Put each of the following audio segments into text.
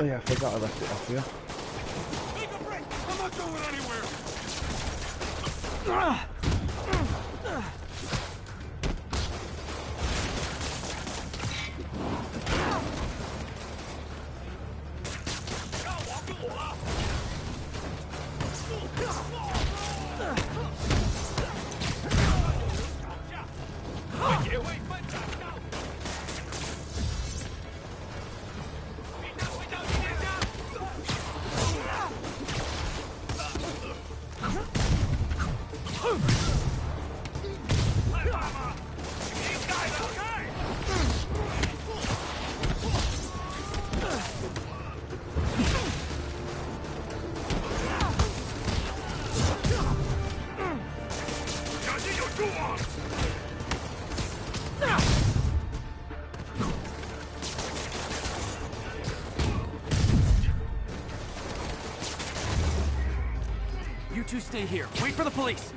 Oh yeah, I forgot I left it off here. Take a break! I'm not going anywhere! You two stay here. Wait for the police.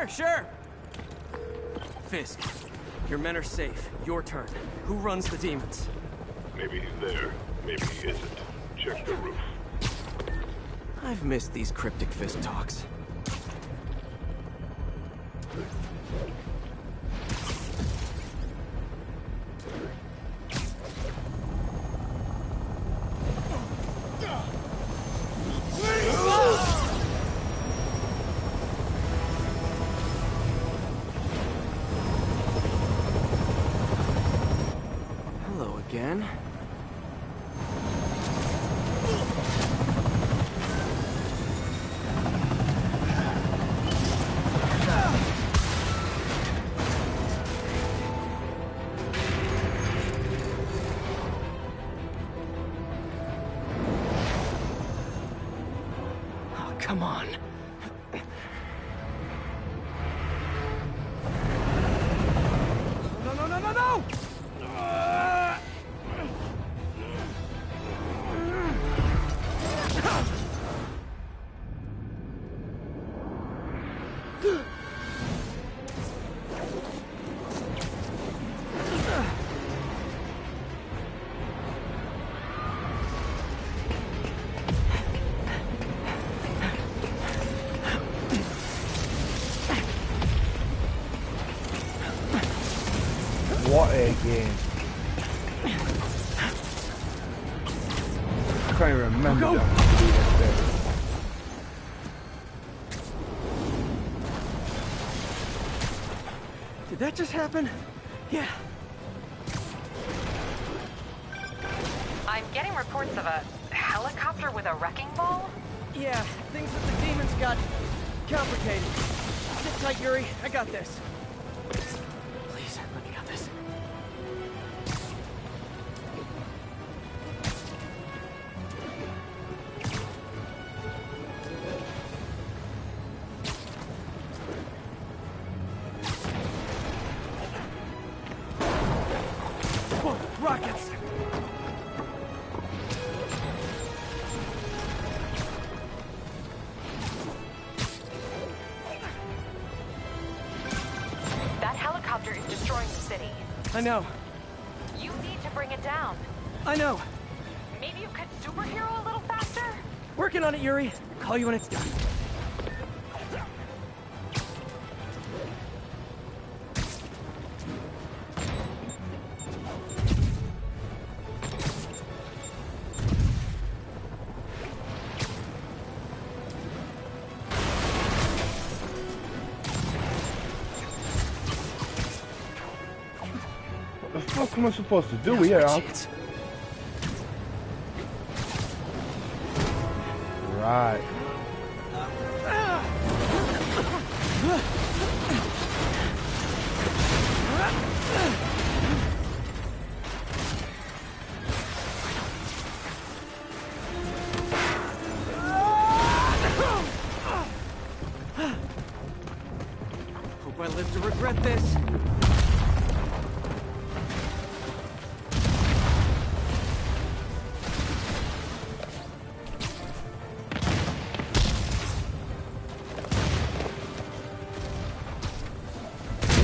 Sure. Fisk, your men are safe. Your turn. Who runs the demons? Maybe he's there. Maybe he isn't. Check the roof. I've missed these cryptic Fisk talks. Again? Oh, come on. No! What a game. I can't even remember Go. that to do this bit. Did that just happen? Yeah. I'm getting reports of a helicopter with a wrecking ball. Yeah, things with the demons got complicated. Sit tight, Yuri. I got this. Please, let me got this. Whoa, rockets! I know. You need to bring it down. I know. Maybe you could superhero a little faster? Working on it, Yuri. Call you when it's done. What am I supposed to do here? Right. Hope I live to regret this.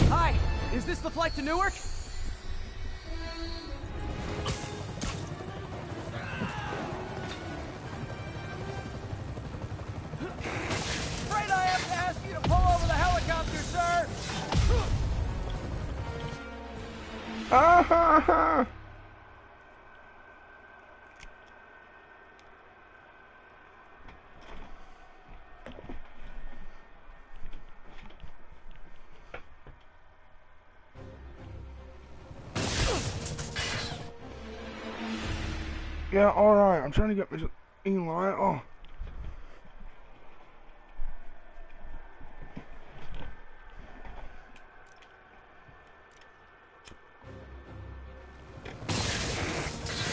Hi, is this the flight to Newark? Afraid I have to ask you to pull over the helicopter, sir. Ah ha ha! Yeah, alright, I'm trying to get this light on.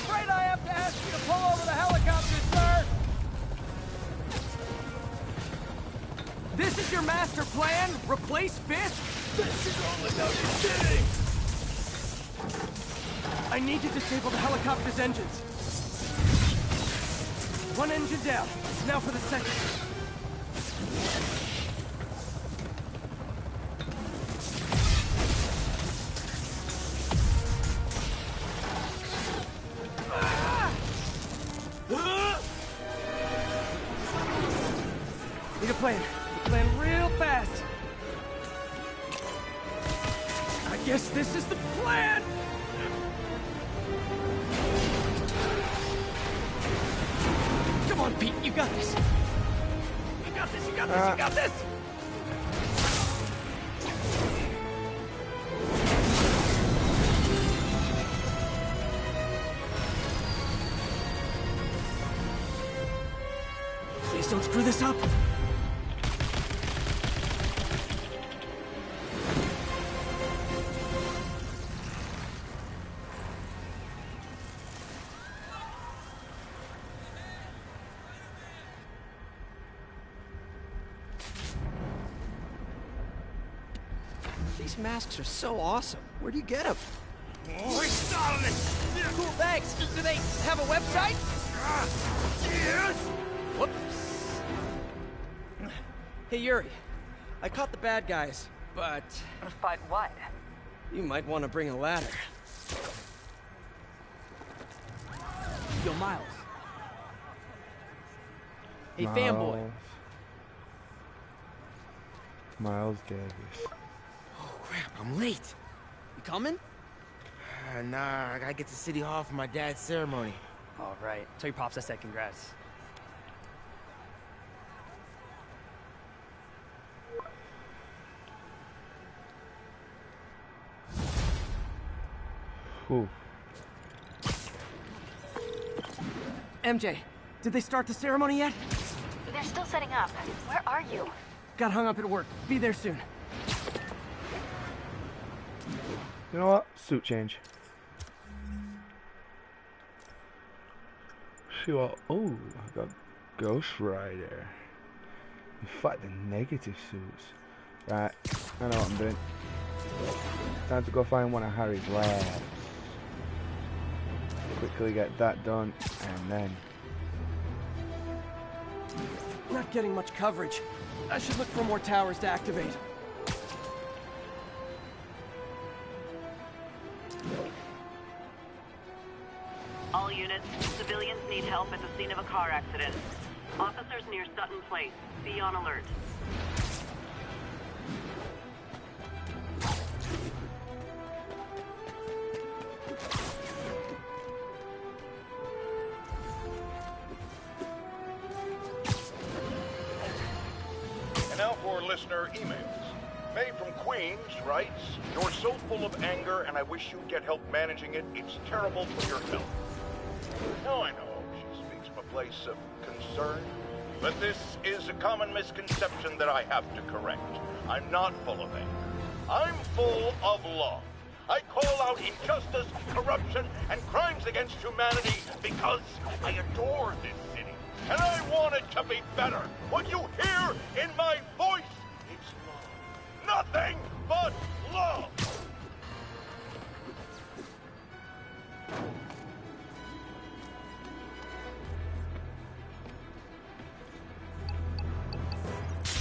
Afraid I have to ask you to pull over the helicopter, sir. This is your master plan? Replace Fisk? This is all about kidding! I need to disable the helicopter's engines. One engine down. Now for the second. Need a plan. A plan real fast. I guess this is the plan! Come on, Pete, you got this. You got this, you got this, you got this! Please don't screw this up. These masks are so awesome. Where do you get them? Oh, I started it! Cool, thanks. Do they have a website? Yes! Whoops. Hey, Yuri. I caught the bad guys, but But what? you might want to bring a ladder. Yo, Miles. Hey, fanboy. Miles Davis. Oh, crap, I'm late. You coming? Nah, I gotta get to City Hall for my dad's ceremony. All right. Tell your pops I said congrats. Ooh. MJ, did they start the ceremony yet? They're still setting up. Where are you? Got hung up at work. Be there soon. You know what? Suit change. See what? Oh, I got Ghost Rider. In fact, the negative suits. Right, I know what I'm doing. Time to go find one of Harry's labs. Quickly get that done, and then... Not getting much coverage. I should look for more towers to activate. All units, civilians need help at the scene of a car accident. Officers near Sutton Place. Be on alert. And now for listener emails. May from Queens writes, "You're so full of anger and I wish you'd get help managing it. It's terrible for your health." Now I know she speaks from a place of concern. but this is a common misconception that I have to correct. I'm not full of anger. I'm full of love. I call out injustice, corruption, and crimes against humanity because I adore this city. And I want it to be better. What you hear in my voice is love. Nothing but love.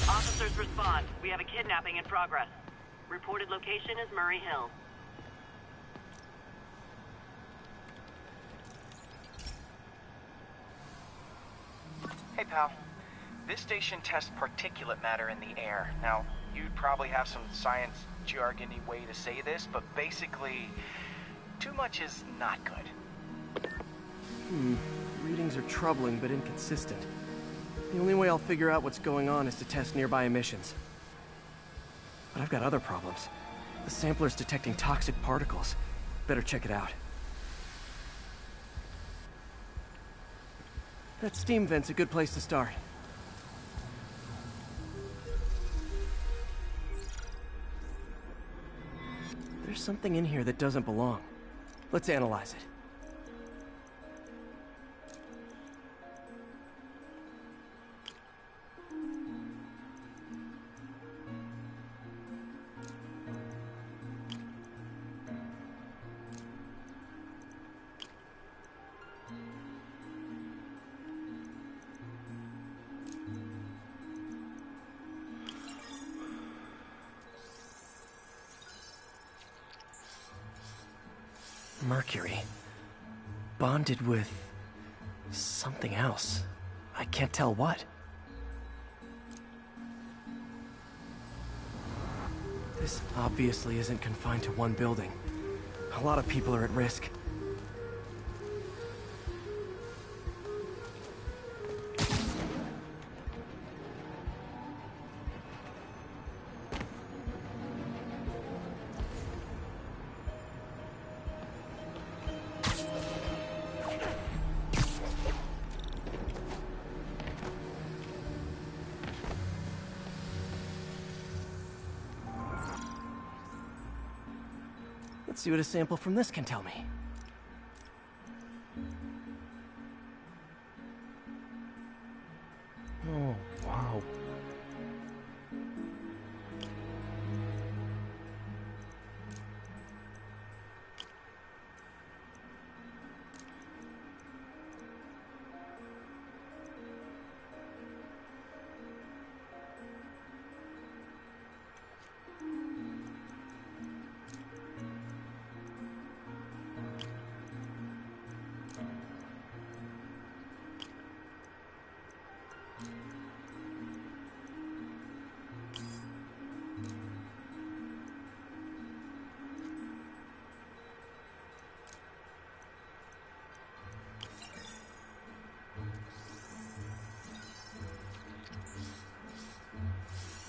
Officers respond. We have a kidnapping in progress. Reported location is Murray Hill. Hey, pal. This station tests particulate matter in the air. Now, you'd probably have some science jargony way to say this, but basically, too much is not good. Readings are troubling but inconsistent. The only way I'll figure out what's going on is to test nearby emissions. But I've got other problems. The sampler's detecting toxic particles. Better check it out. That steam vent's a good place to start. There's something in here that doesn't belong. Let's analyze it. Mercury. Bonded with something else. I can't tell what. This obviously isn't confined to one building. A lot of people are at risk. Let's see what a sample from this can tell me. Oh, wow.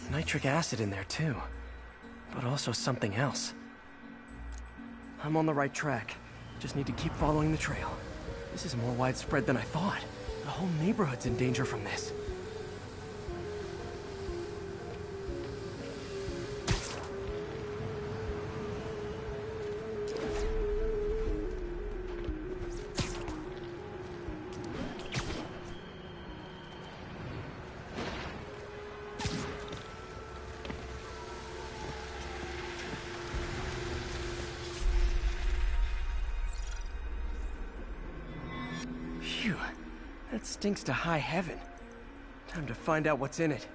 Nitric acid in there too, but also something else. I'm on the right track. Just need to keep following the trail. This is more widespread than I thought. The whole neighborhood's in danger from this. Phew, that stinks to high heaven. Time to find out what's in it.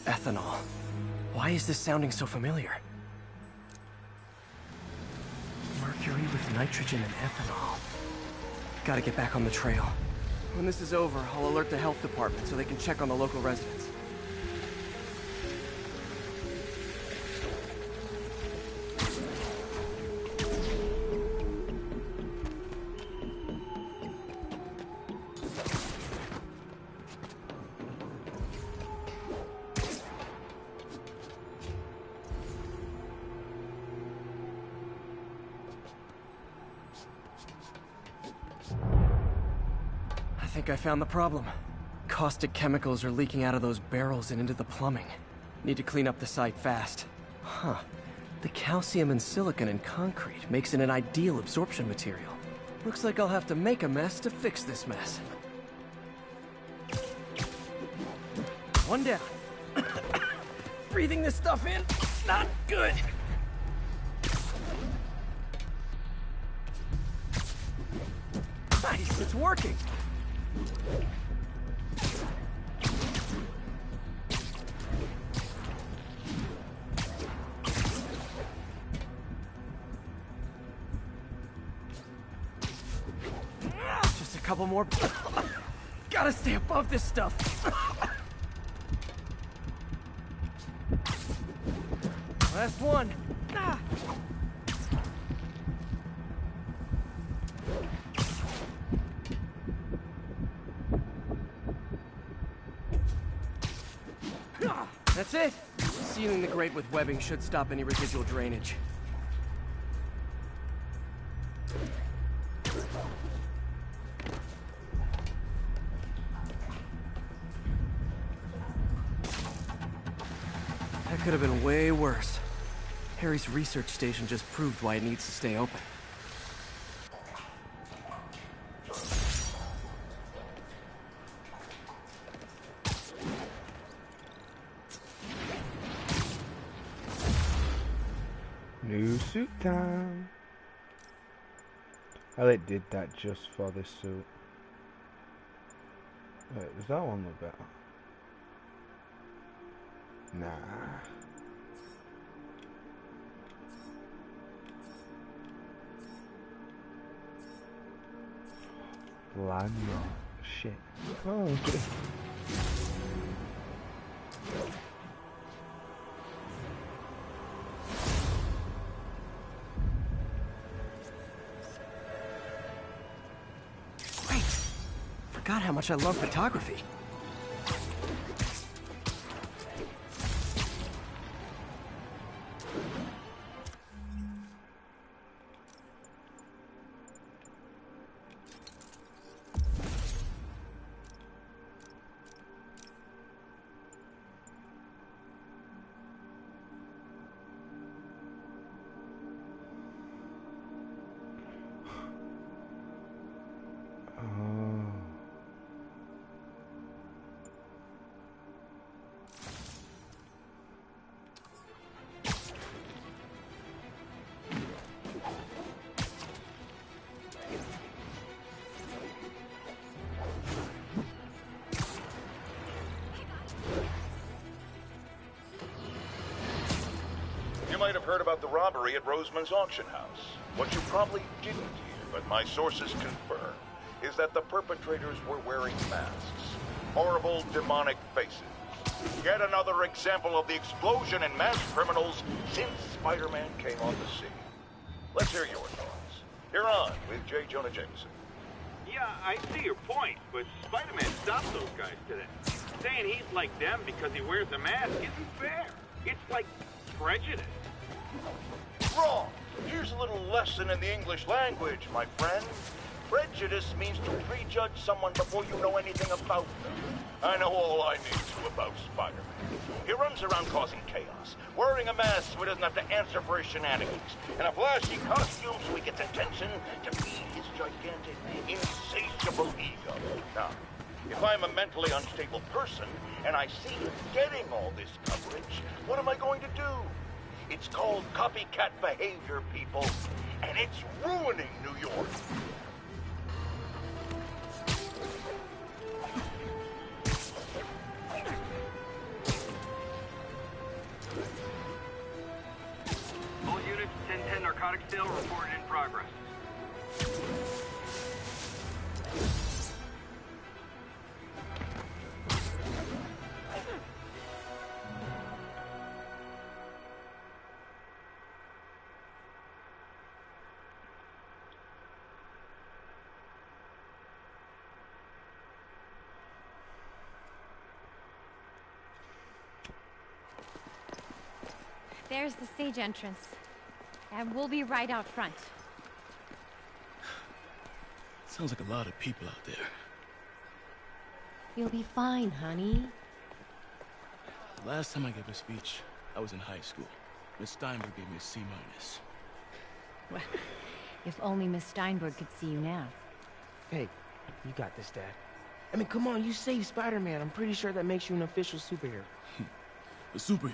Ethanol. Why is this sounding so familiar? Mercury with nitrogen and ethanol. Gotta get back on the trail. When this is over, I'll alert the health department so they can check on the local residents. I think I found the problem. Caustic chemicals are leaking out of those barrels and into the plumbing. Need to clean up the site fast. Huh. The calcium and silicon in concrete makes it an ideal absorption material. Looks like I'll have to make a mess to fix this mess. One down. Breathing this stuff in, not good. Nice, it's working. Just a couple more. Gotta stay above this stuff. Last one. That's it. Sealing the grate with webbing should stop any residual drainage. That could have been way worse. Harry's research station just proved why it needs to stay open. New suit time. Oh, they did that just for this suit. Wait, does that one look better? Nah. Lanyard. Shit. Oh, okay. Great. Forgot how much I love photography. You might have heard about the robbery at Roseman's auction house. What you probably didn't hear, but my sources confirm, is that the perpetrators were wearing masks. Horrible, demonic faces. Yet another example of the explosion in mass criminals since Spider-Man came on the scene. Let's hear your thoughts. You're on with J. Jonah Jameson. Yeah, I see your point, but Spider-Man stopped those guys today. Saying he's like them because he wears a mask isn't fair. It's like prejudice. Wrong. Here's a little lesson in the English language, my friend. Prejudice means to prejudge someone before you know anything about them. I know all I need to about Spider-Man. He runs around causing chaos, wearing a mask so he doesn't have to answer for his shenanigans, and a flashy costume so he gets attention to feed his gigantic, insatiable ego. Now, if I'm a mentally unstable person, and I see him getting all this coverage, what am I going to do? It's called copycat behavior, people, and it's ruining New York. Narcotics sale reported in progress. There's the stage entrance. And we'll be right out front. Sounds like a lot of people out there. You'll be fine, honey. The last time I gave a speech, I was in high school. Miss Steinberg gave me a C-. Well, if only Miss Steinberg could see you now. Hey, you got this, Dad. I mean, come on, you saved Spider-Man. I'm pretty sure that makes you an official superhero. A superhero.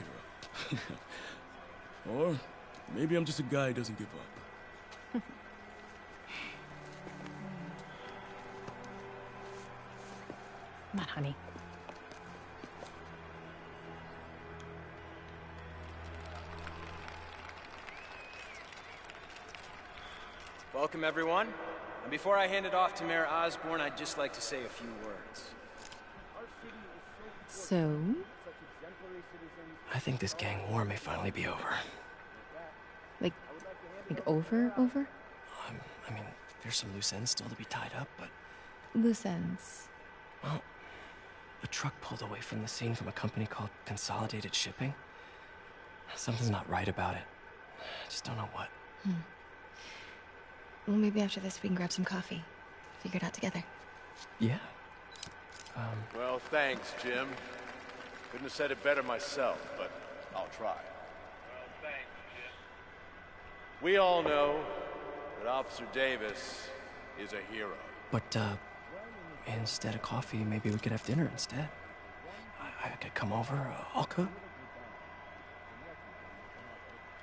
Or maybe I'm just a guy who doesn't give up. Come on, honey. Welcome, everyone. And before I hand it off to Mayor Osborn, I'd just like to say a few words. So? I think this gang war may finally be over. Like over? I mean, there's some loose ends still to be tied up, but... Loose ends? Well, a truck pulled away from the scene from a company called Consolidated Shipping. Something's not right about it. I just don't know what. Well, maybe after this we can grab some coffee. Figure it out together. Yeah. Well, thanks, Jim. Couldn't have said it better myself, but I'll try. Well, thanks, Jim. We all know that Officer Davis is a hero. But, instead of coffee, maybe we could have dinner instead. I could come over, I'll cook.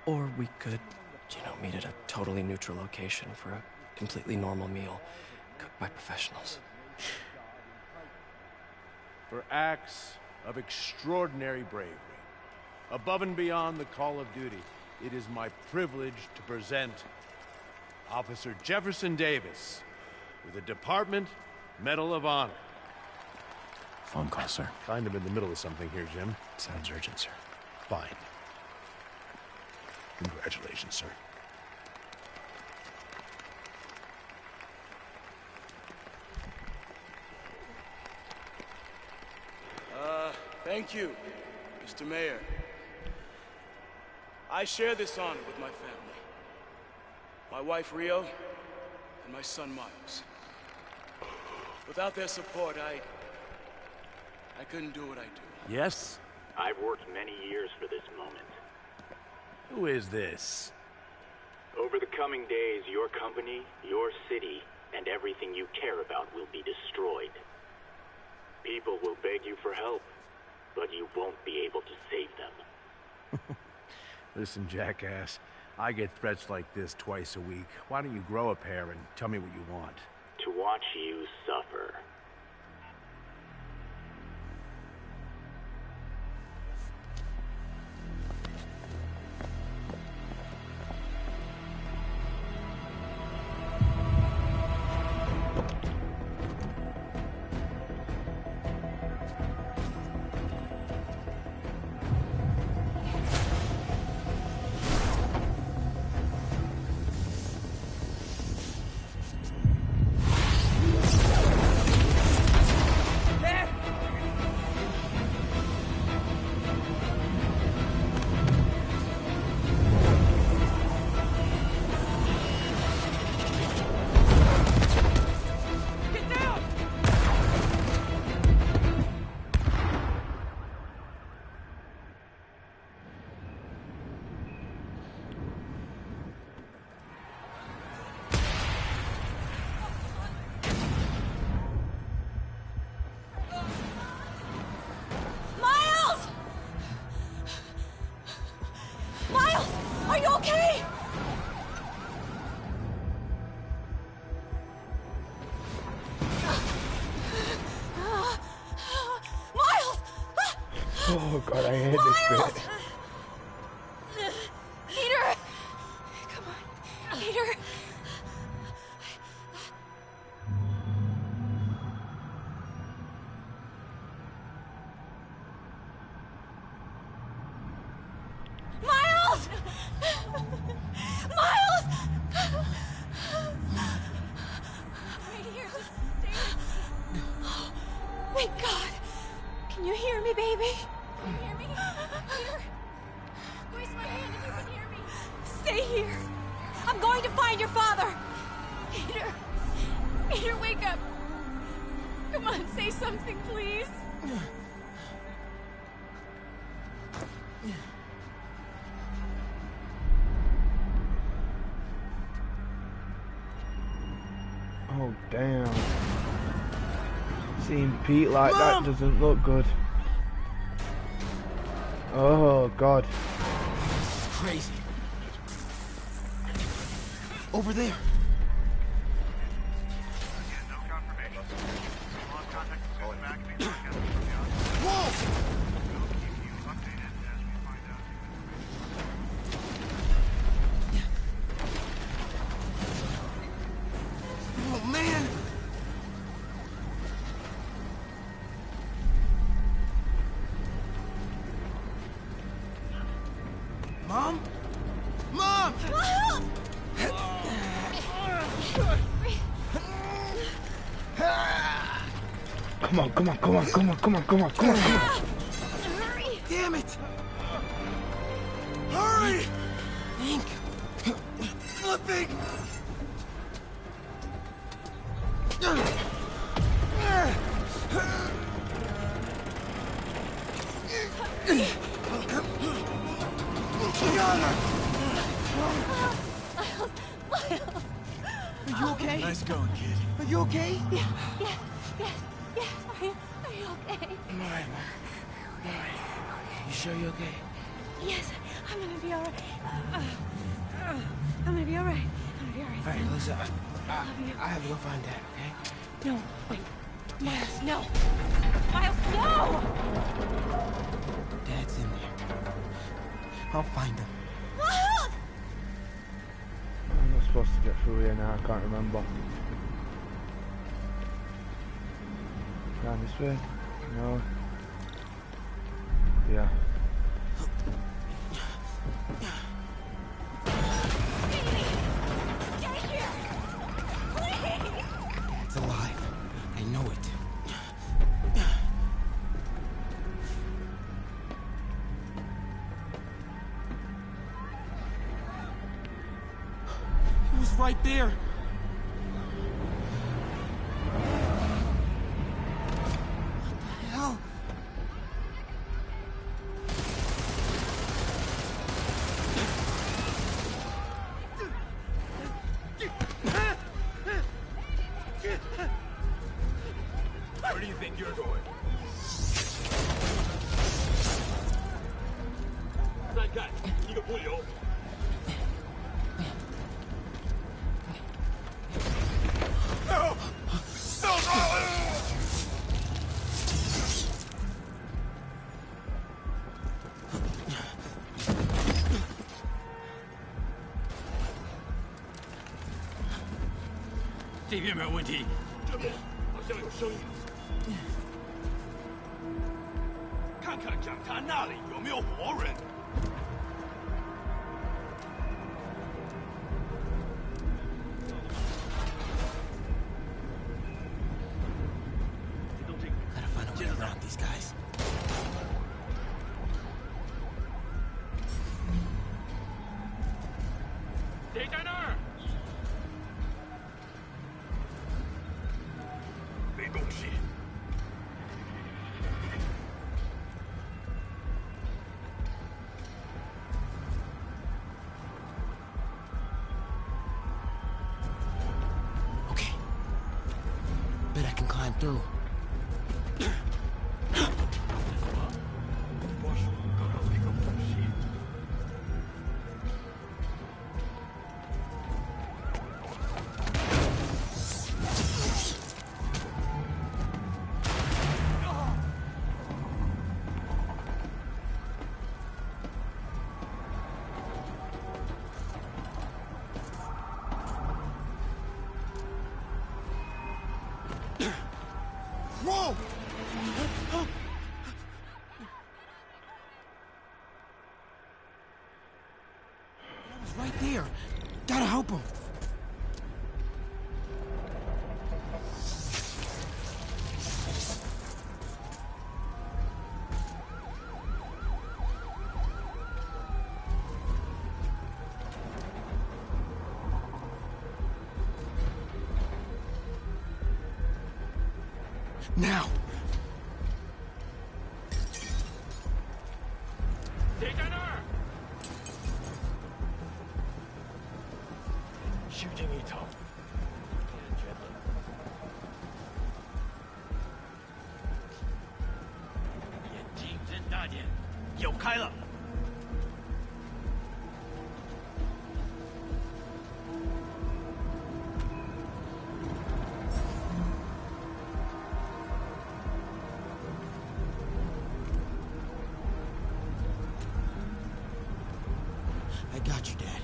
Or we could, meet at a totally neutral location for a completely normal meal, cooked by professionals. For acts of extraordinary bravery, above and beyond the call of duty, it is my privilege to present Officer Jefferson Davis with the Department Medal of Honor. Phone call, sir. Kind of in the middle of something here, Jim. Sounds urgent, sir. Fine. Congratulations, sir. Thank you, Mr. Mayor. I share this honor with my family. My wife, Rio, and my son, Miles. Without their support, I couldn't do what I do. Yes? I've worked many years for this moment. Who is this? Over the coming days, your company, your city, and everything you care about will be destroyed. People will beg you for help, but you won't be able to save them. Listen, jackass, I get threats like this twice a week. Why don't you grow a pair and tell me what you want? To watch you suffer. Oh god, I hate this bit. Peter! Come on. Miles! Right here, just stay. Oh, thank God. Can you hear me, baby? Can you hear me? Here. Squeeze my hand if you can hear me. Stay here. I'm going to find your father. Peter. Peter, wake up. Come on, say something, please. Oh, damn. Seeing Pete like that doesn't look good. Oh, God. Crazy. Over there. Oh, man. Mom? Mom! Come on, come on, come on, come on, come on, come on, come on, come on. Hurry! Damn it! Hurry! Think. Flipping! Are you okay? Nice going, kid. Are you okay? Yeah. Are you okay? I'm alright, Mom. I'm alright. You sure you're okay? Yes, I'm gonna be alright. I'm gonna be alright. I'm gonna be alright. Alright, listen. I love you. I have to go find Dad, okay? No, wait. Miles, no! Miles, no! Dad's in there. I'll find him. Miles! I'm not supposed to get through here now, I can't remember. Down this way? No. Yeah. Get here! Please! Dad's alive. I know it. He was right there. What the hell? Where do you think you're going? 再看一个不留。这边没有问题，这边好像有声音。看看讲台那里有没有活人。Gotta find a way around these guys. Stay在那儿。没东西。Okay. Bet I can climb through. 我说刚刚那个东西。Whoa! Now! I got you, Dad.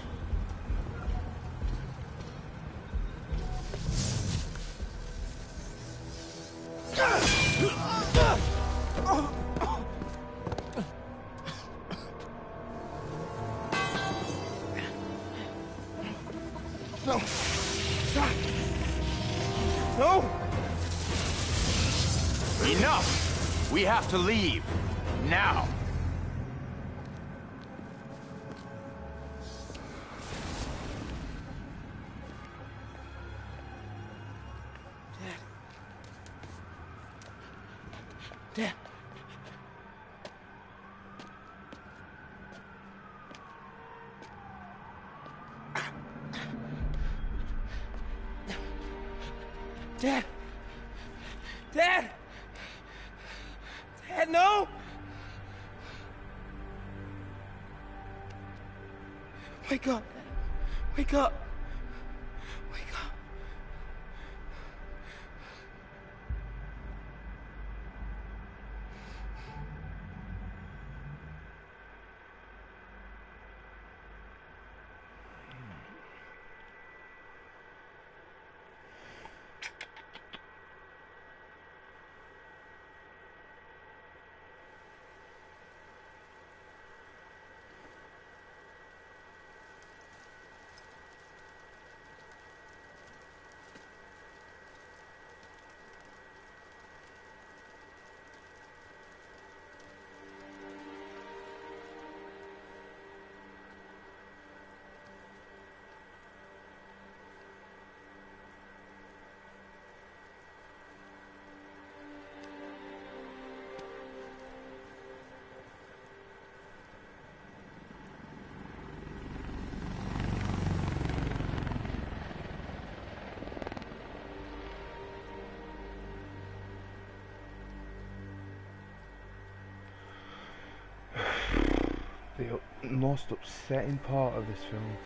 No! Stop! No! Enough! We have to leave. Now! Dad. Dad. Dad. Dad, no. Wake up. Wake up. Wake up. The most upsetting part of this film.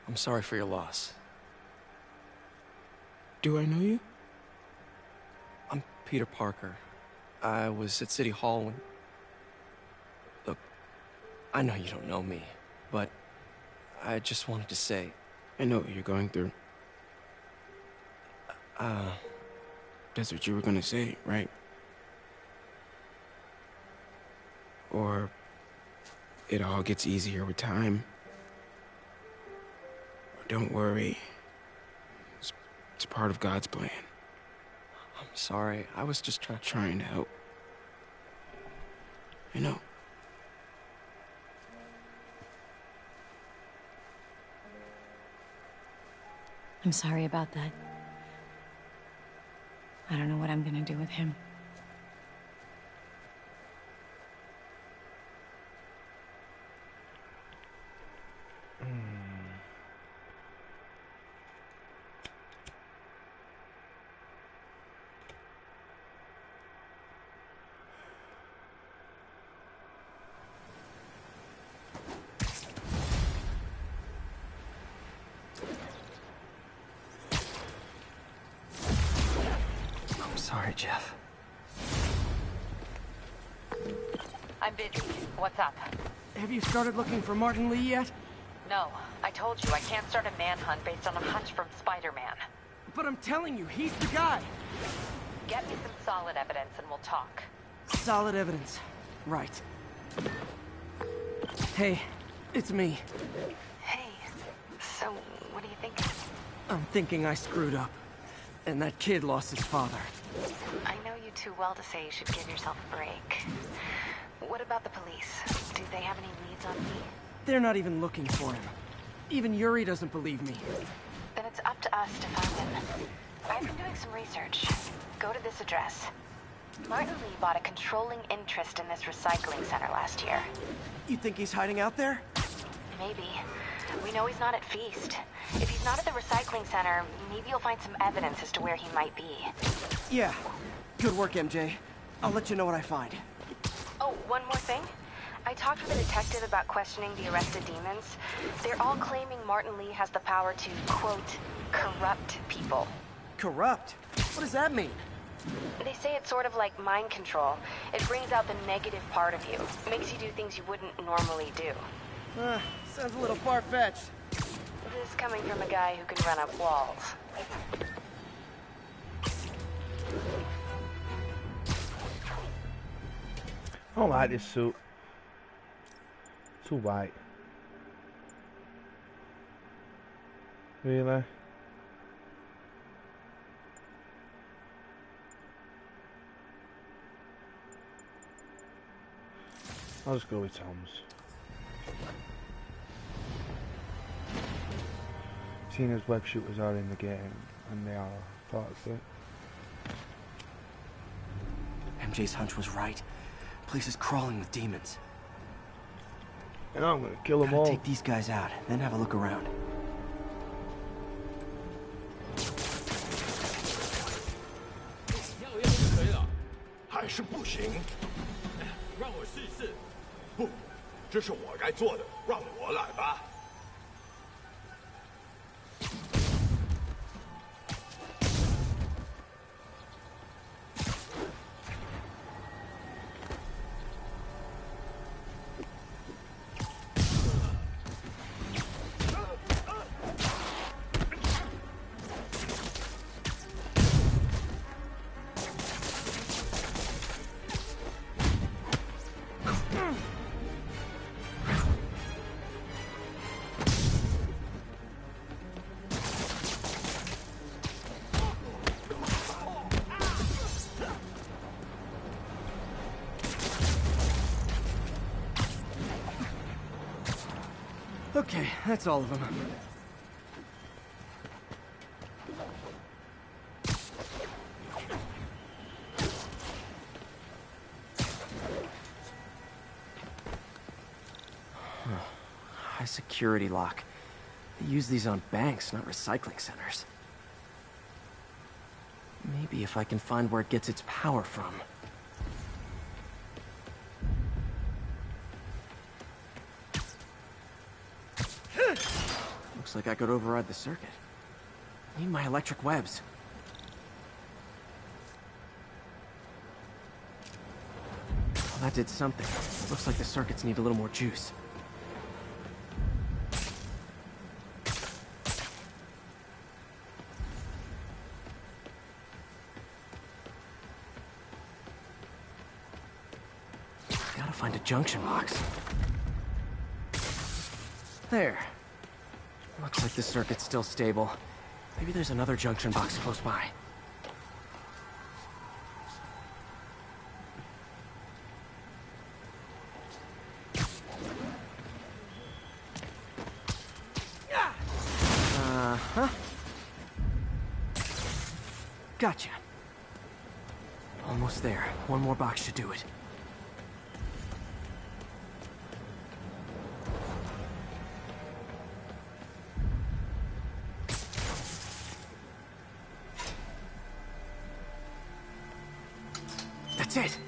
I'm sorry for your loss. Do I know you? I'm Peter Parker. I was at City Hall when... Look, I know you don't know me, but I just wanted to say... I know what you're going through. That's what you were gonna say, right? Or it all gets easier with time. Or don't worry. It's part of God's plan. I'm sorry. I was just trying to help. I know. I'm sorry about that. I don't know what I'm gonna do with him. Sorry, Jeff. I'm busy. What's up? Have you started looking for Martin Lee yet? No, I told you I can't start a manhunt based on a hunch from Spider-Man. But I'm telling you, he's the guy. Get me some solid evidence and we'll talk. Solid evidence. Right. Hey, it's me. Hey, so what do you think? I'm thinking I screwed up. And that kid lost his father. I know you too well to say you should give yourself a break. What about the police? Do they have any leads on me? They're not even looking for him. Even Yuri doesn't believe me. Then it's up to us to find him. I've been doing some research. Go to this address. Martin Lee bought a controlling interest in this recycling center last year. You think he's hiding out there? Maybe. We know he's not at Feast. If he's not at the recycling center, maybe you'll find some evidence as to where he might be. Yeah. Good work, MJ. I'll let you know what I find. Oh, one more thing. I talked with a detective about questioning the arrested demons. They're all claiming Martin Lee has the power to, quote, corrupt people. Corrupt? What does that mean? They say it's sort of like mind control. It brings out the negative part of you. Makes you do things you wouldn't normally do. Sounds a little far-fetched. This coming from a guy who can run up walls. I don't like this suit. Too white. Really? I'll just go with Tom's. Seeing as web shooters are in the game, and they are part of it. MJ's hunch was right. Place is crawling with demons. And I'm gonna kill them all. Take these guys out, then have a look around. Okay, that's all of them. High security lock. They use these on banks, not recycling centers. Maybe if I can find where it gets its power from. Looks like I could override the circuit. Need my electric webs. Well, that did something. Looks like the circuits need a little more juice. Gotta find a junction box. There. Looks like the circuit's still stable. Maybe there's another junction box close by. Uh-huh. Gotcha. Almost there. One more box should do it. That's it.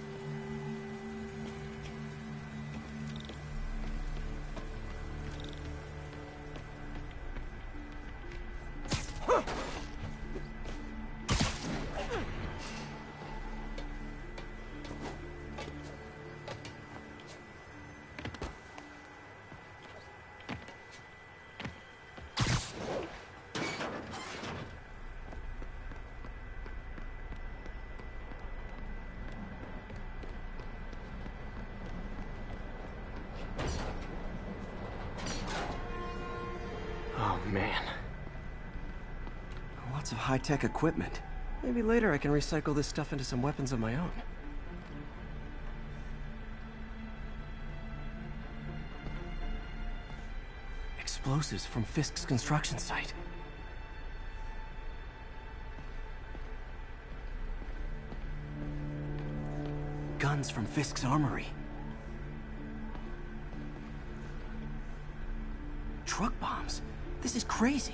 Oh, man. Lots of high-tech equipment. Maybe later I can recycle this stuff into some weapons of my own. explosives from Fisk's construction site. Guns from Fisk's armory. Truck bombs? This is crazy.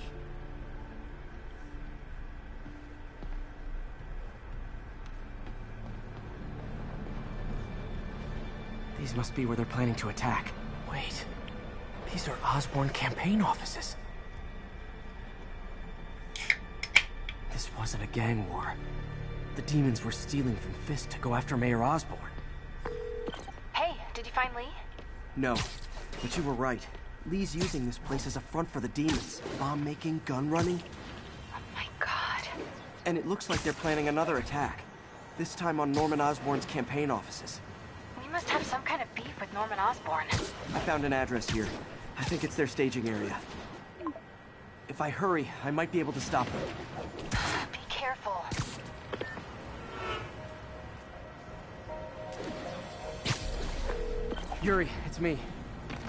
These must be where they're planning to attack. Wait, these are Osborn campaign offices. This wasn't a gang war. The demons were stealing from Fisk to go after Mayor Osborn. Hey, did you find Lee? No, but you were right. Lee's using this place as a front for the demons. Bomb making, gun running. Oh my god. And it looks like they're planning another attack. This time on Norman Osborn's campaign offices. We must have some kind of beef with Norman Osborn. I found an address here. I think it's their staging area. If I hurry, I might be able to stop them. Be careful. Yuri, it's me.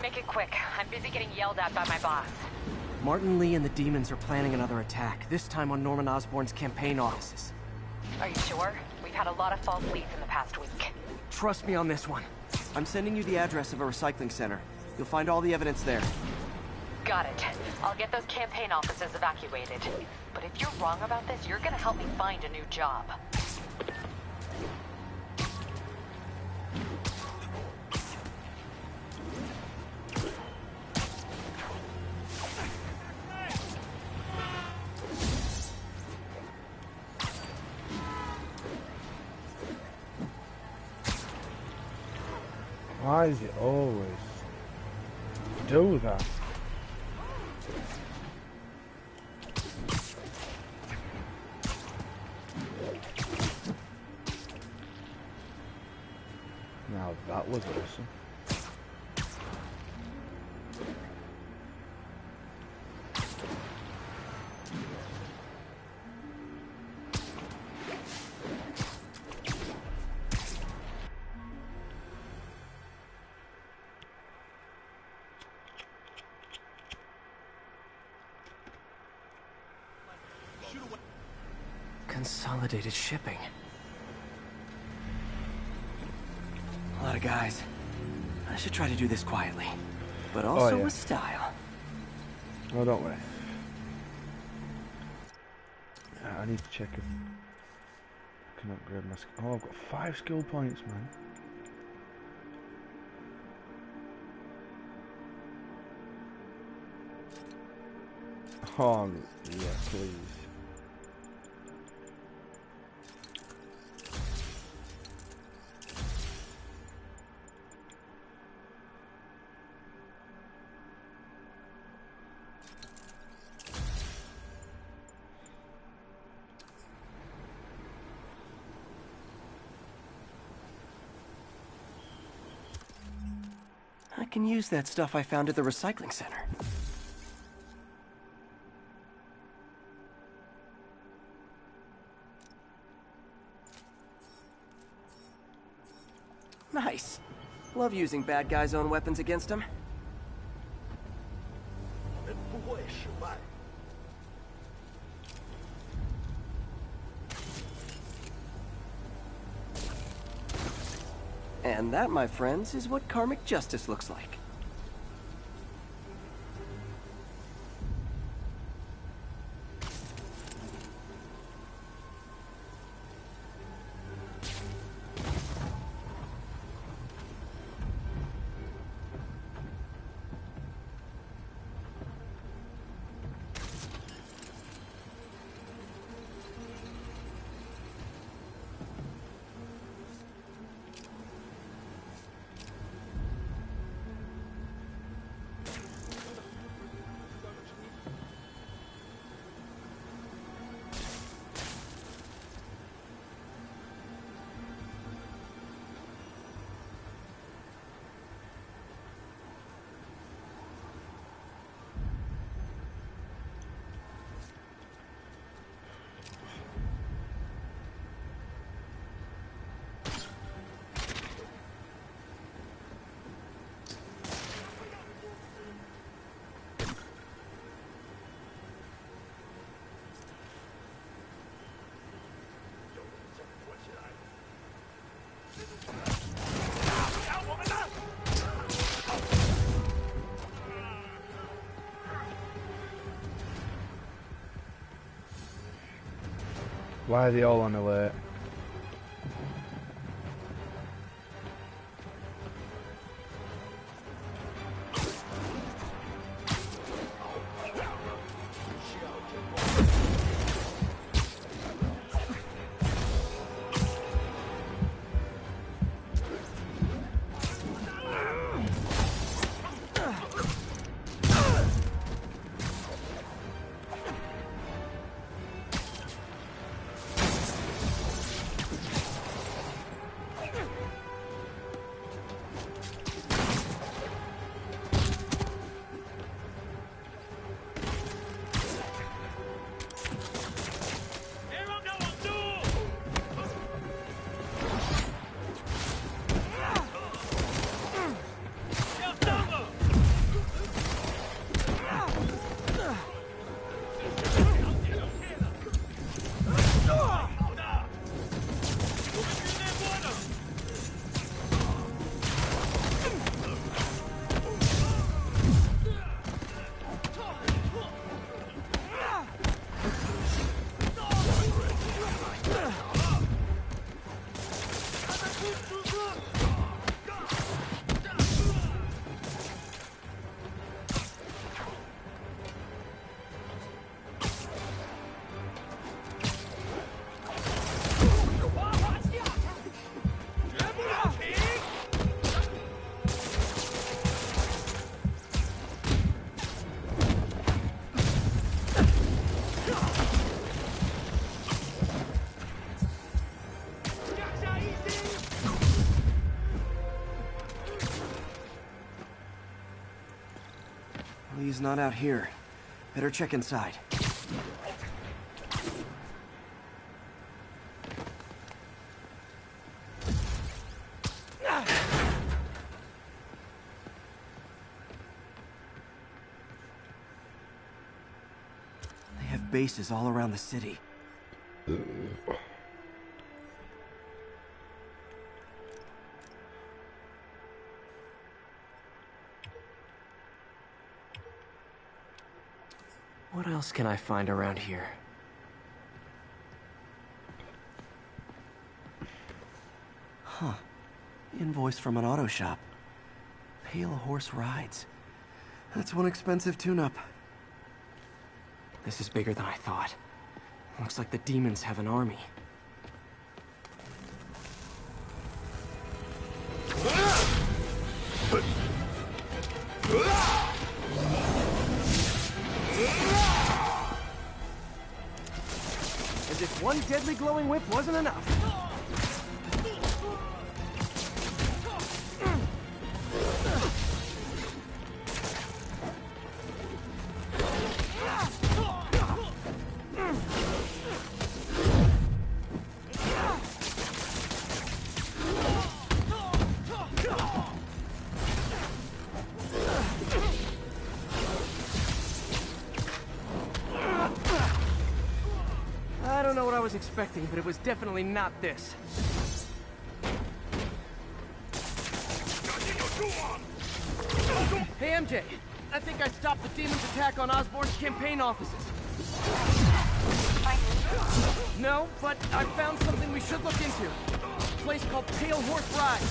Make it quick. I'm busy getting yelled at by my boss. Martin Lee and the demons are planning another attack, this time on Norman Osborn's campaign offices. Are you sure? We've had a lot of false leads in the past week. Trust me on this one. I'm sending you the address of a recycling center. You'll find all the evidence there. Got it. I'll get those campaign offices evacuated. But if you're wrong about this, you're gonna help me find a new job. Why does it always do that? Now that was awesome. Consolidated shipping. A lot of guys. I should try to do this quietly, but also with style. Oh, don't worry. I need to check if I can upgrade my skill. Oh, I've got 5 skill points, man. Oh, yeah, please. I can use that stuff I found at the recycling center. Nice. Love using bad guys' own weapons against them. And that, my friends, is what karmic justice looks like. Why are they all on alert? He's not out here. Better check inside. They have bases all around the city. What else can I find around here? Huh. Invoice from an auto shop. Pale Horse Rides. That's one expensive tune-up. This is bigger than I thought. Looks like the demons have an army. As if one deadly glowing whip wasn't enough. I don't know what I was expecting, but it was definitely not this. Hey, MJ. I think I stopped the demon's attack on Osborn's campaign offices. No, but I found something we should look into. A place called Pale Horse Rides.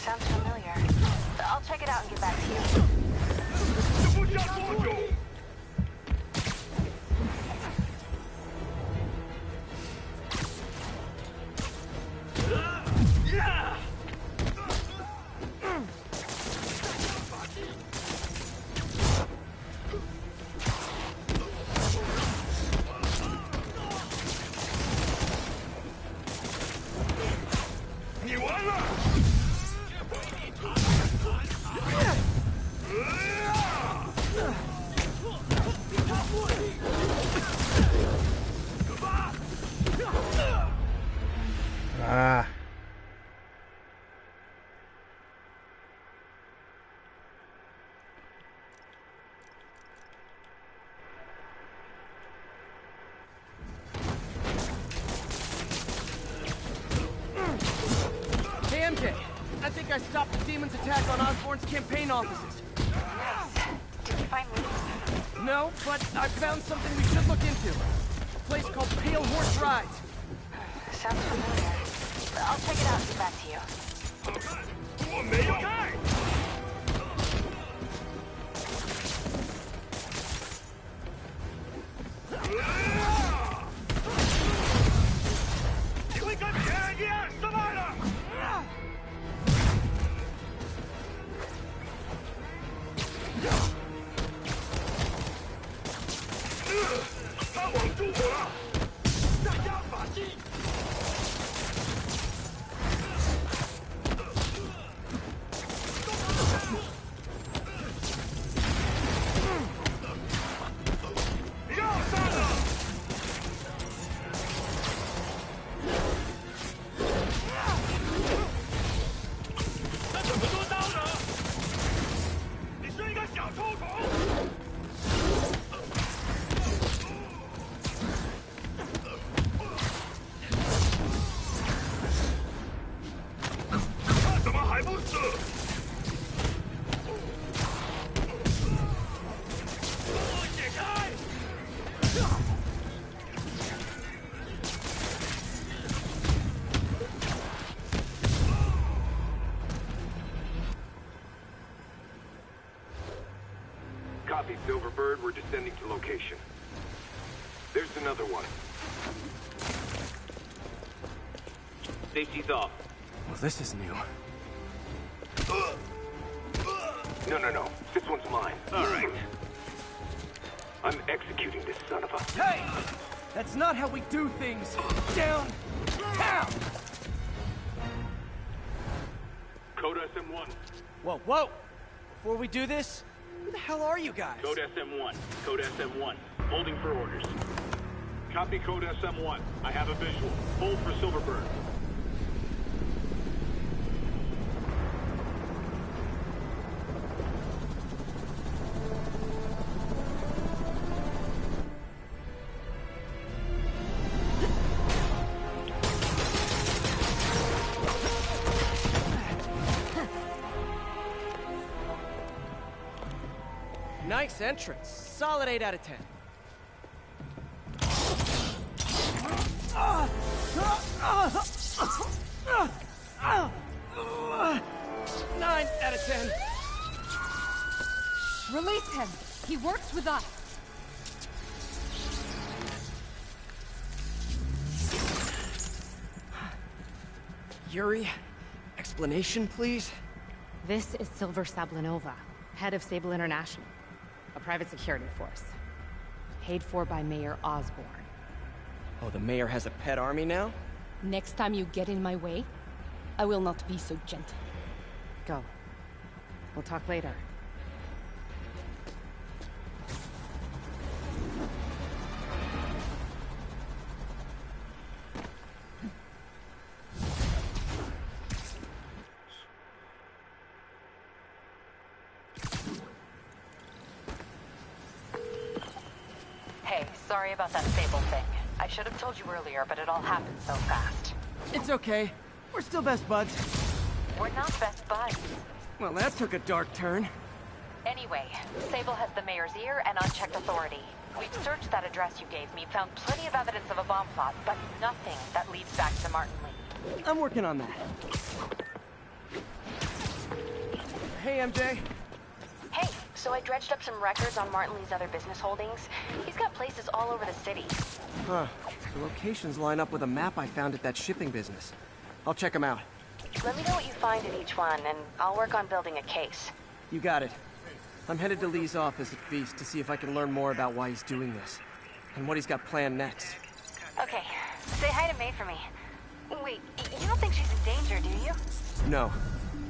Sounds familiar. I'll check it out and get back to you. Ah. Hey, MJ. I think I stopped the demon's attack on Osborn's campaign offices. Nice. Did you find me? No, but I found something we should look into. A place called Pale Horse Rides. Sounds familiar. I'll check it out and get back to you. 我没有。你会跟别人一样失败的。他网住我了，大家把劲。 Copy, Silverbird. We're descending to location. There's another one. Safety's off. Well, this is new. No. This one's mine. All right. I'm executing this son of a... Hey! That's not how we do things! Down! Down! Code SM-1. Whoa! Before we do this, who the hell are you guys? Code SM-1. Code SM-1. Holding for orders. Copy Code SM-1. I have a visual. Hold for Silverbird. Nice entrance. Solid 8 out of 10. 9 out of 10. Release him. He works with us. Yuri, explanation, please? This is Silver Sablinova, head of Sable International, a private security force. Paid for by Mayor Osborn. Oh, the mayor has a pet army now? Next time you get in my way, I will not be so gentle. Go. We'll talk later. Hey, sorry about that Sable thing. I should have told you earlier, but it all happened so fast. It's okay. We're still best buds. We're not best buds. Well, that took a dark turn. Anyway, Sable has the mayor's ear and unchecked authority. We've searched that address you gave me, found plenty of evidence of a bomb plot, but nothing that leads back to Martin Lee. I'm working on that. Hey, MJ. Hey, so I dredged up some records on Martin Lee's other business holdings. He's got places all over the city. Huh. The locations line up with a map I found at that shipping business. I'll check them out. Let me know what you find at each one, and I'll work on building a case. You got it. I'm headed to Lee's office at Feast to see if I can learn more about why he's doing this, and what he's got planned next. Okay, say hi to May for me. Wait, you don't think she's in danger, do you? No.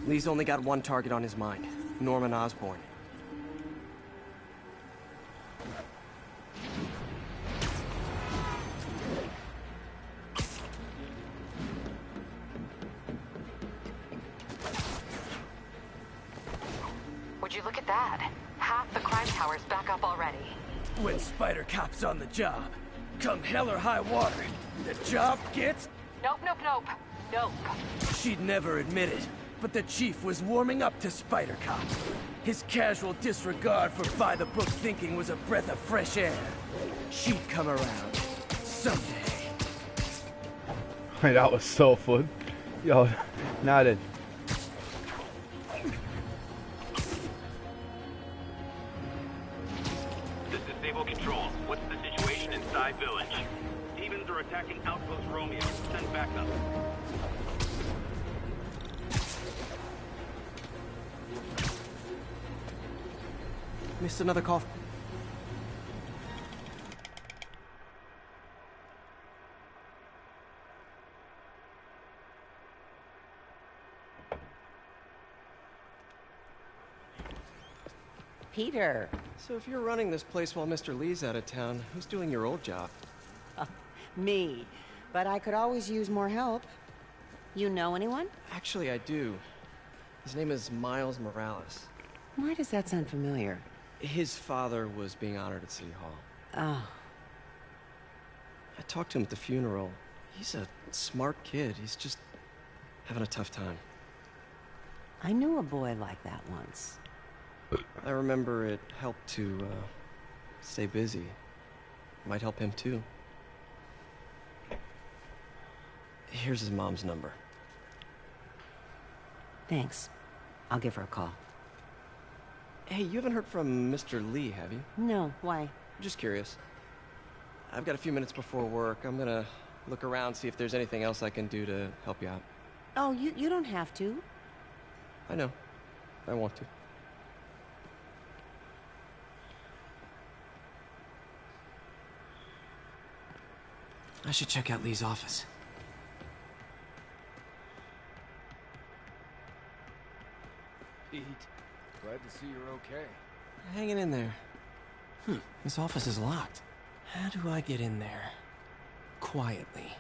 Lee's only got one target on his mind, Norman Osborn. Would you look at that? Half the crime tower's back up already. When Spider Cop's on the job, come hell or high water, the job gets... Nope. She'd never admit it, but the Chief was warming up to Spider Cop. His casual disregard for by-the-book thinking was a breath of fresh air. She'd come around, Someday. Hey, that was so fun. Yo, now then. This is Sable Control. What's the situation inside Village? Demons are attacking Outpost Romeo. Send backup. Missed another call. Peter. So if you're running this place while Mr. Lee's out of town, who's doing your old job? Me. But I could always use more help. You know anyone? Actually, I do. His name is Miles Morales. Why does that sound familiar? His father was being honored at City Hall. Oh. I talked to him at the funeral. He's a smart kid. He's just having a tough time. I knew a boy like that once. I remember it helped to, stay busy. Might help him, too. Here's his mom's number. Thanks. I'll give her a call. Hey, you haven't heard from Mr. Lee, have you? No, why? Just curious. I've got a few minutes before work. I'm gonna look around, see if there's anything else I can do to help you out. Oh, you don't have to. I know. I want to. I should check out Lee's office. Pete, glad to see you're okay. Hanging in there. This office is locked. How do I get in there? Quietly.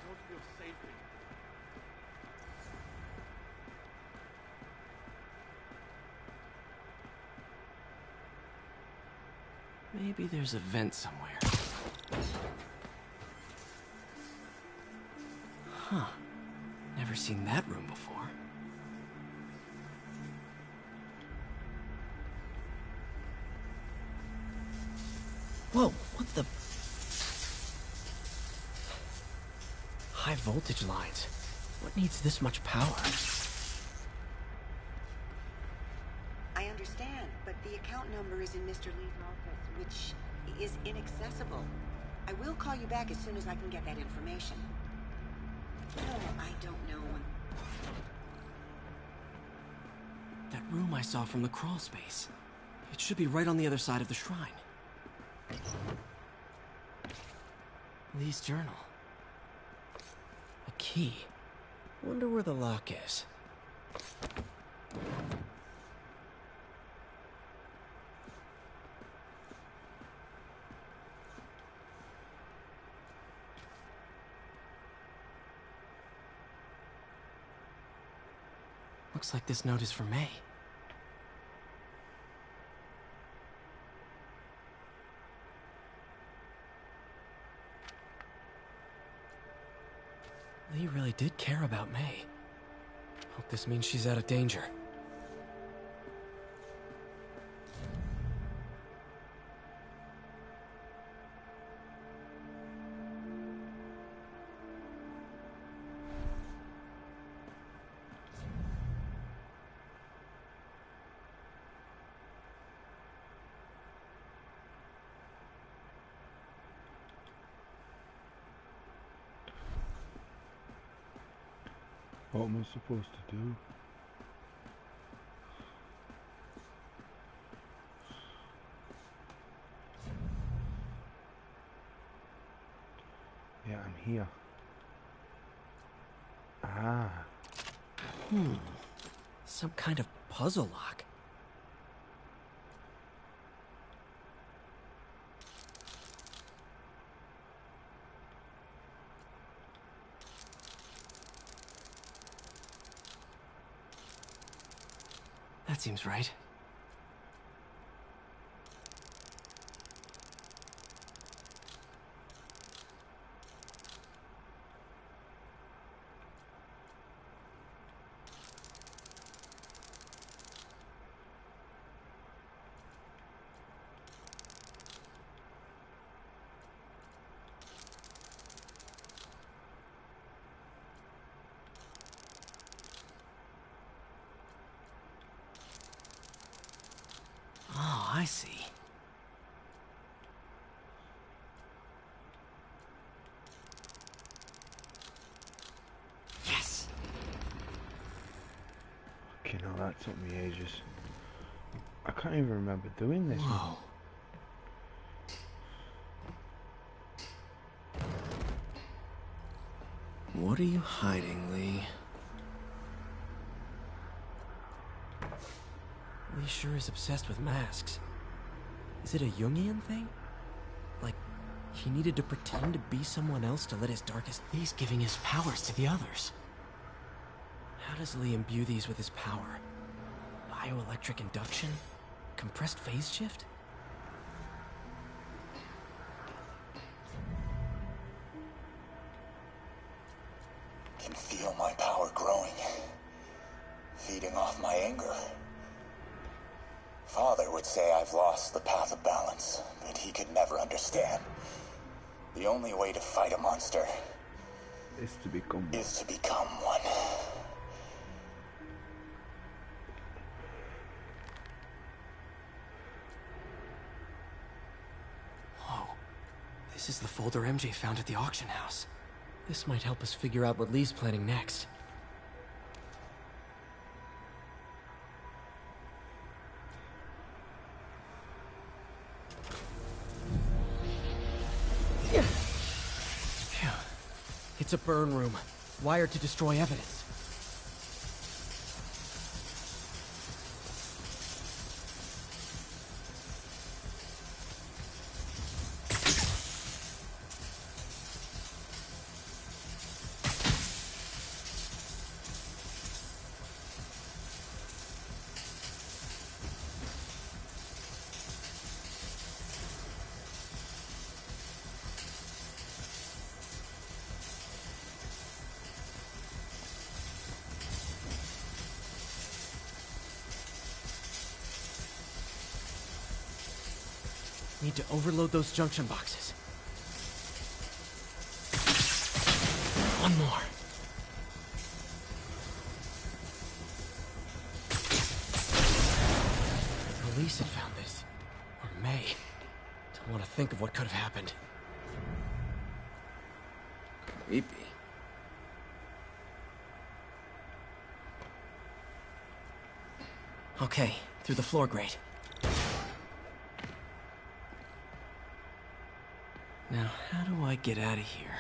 Don't feel safe. Maybe there's a vent somewhere. Huh. Never seen that room before. Whoa, what the? High voltage lines. What needs this much power? I understand, but the account number is in Mr. Lee's office, which is inaccessible. I will call you back as soon as I can get that information. No, I don't know. That room I saw from the crawl space. It should be right on the other side of the shrine. Lee's journal. A key. Wonder where the lock is. Looks like this note is for May. Lee really did care about May. Hope this means she's out of danger. What am I supposed to do? Yeah, I'm here. Ah. Some kind of puzzle lock. That seems right. I see. Yes! Okay, now that took me ages. I can't even remember doing this. Whoa. What are you hiding, Lee? Lee sure is obsessed with masks. Is it a Jungian thing? Like, he needed to pretend to be someone else to let his darkest... Lee's giving his powers to the others. How does Lee imbue these with his power? Bioelectric induction? Compressed phase shift? Can feel my power growing, feeding off my anger. Father would say I've lost the path of balance, but he could never understand. The only way to fight a monster is to become one. Whoa. This is the folder MJ found at the auction house. This might help us figure out what Lee's planning next. Phew. It's a burn room, wired to destroy evidence. Need to overload those junction boxes. One more. Police had found this. Or May. Don't want to think of what could have happened. Creepy. Okay, through the floor grate. Now, how do I get out of here?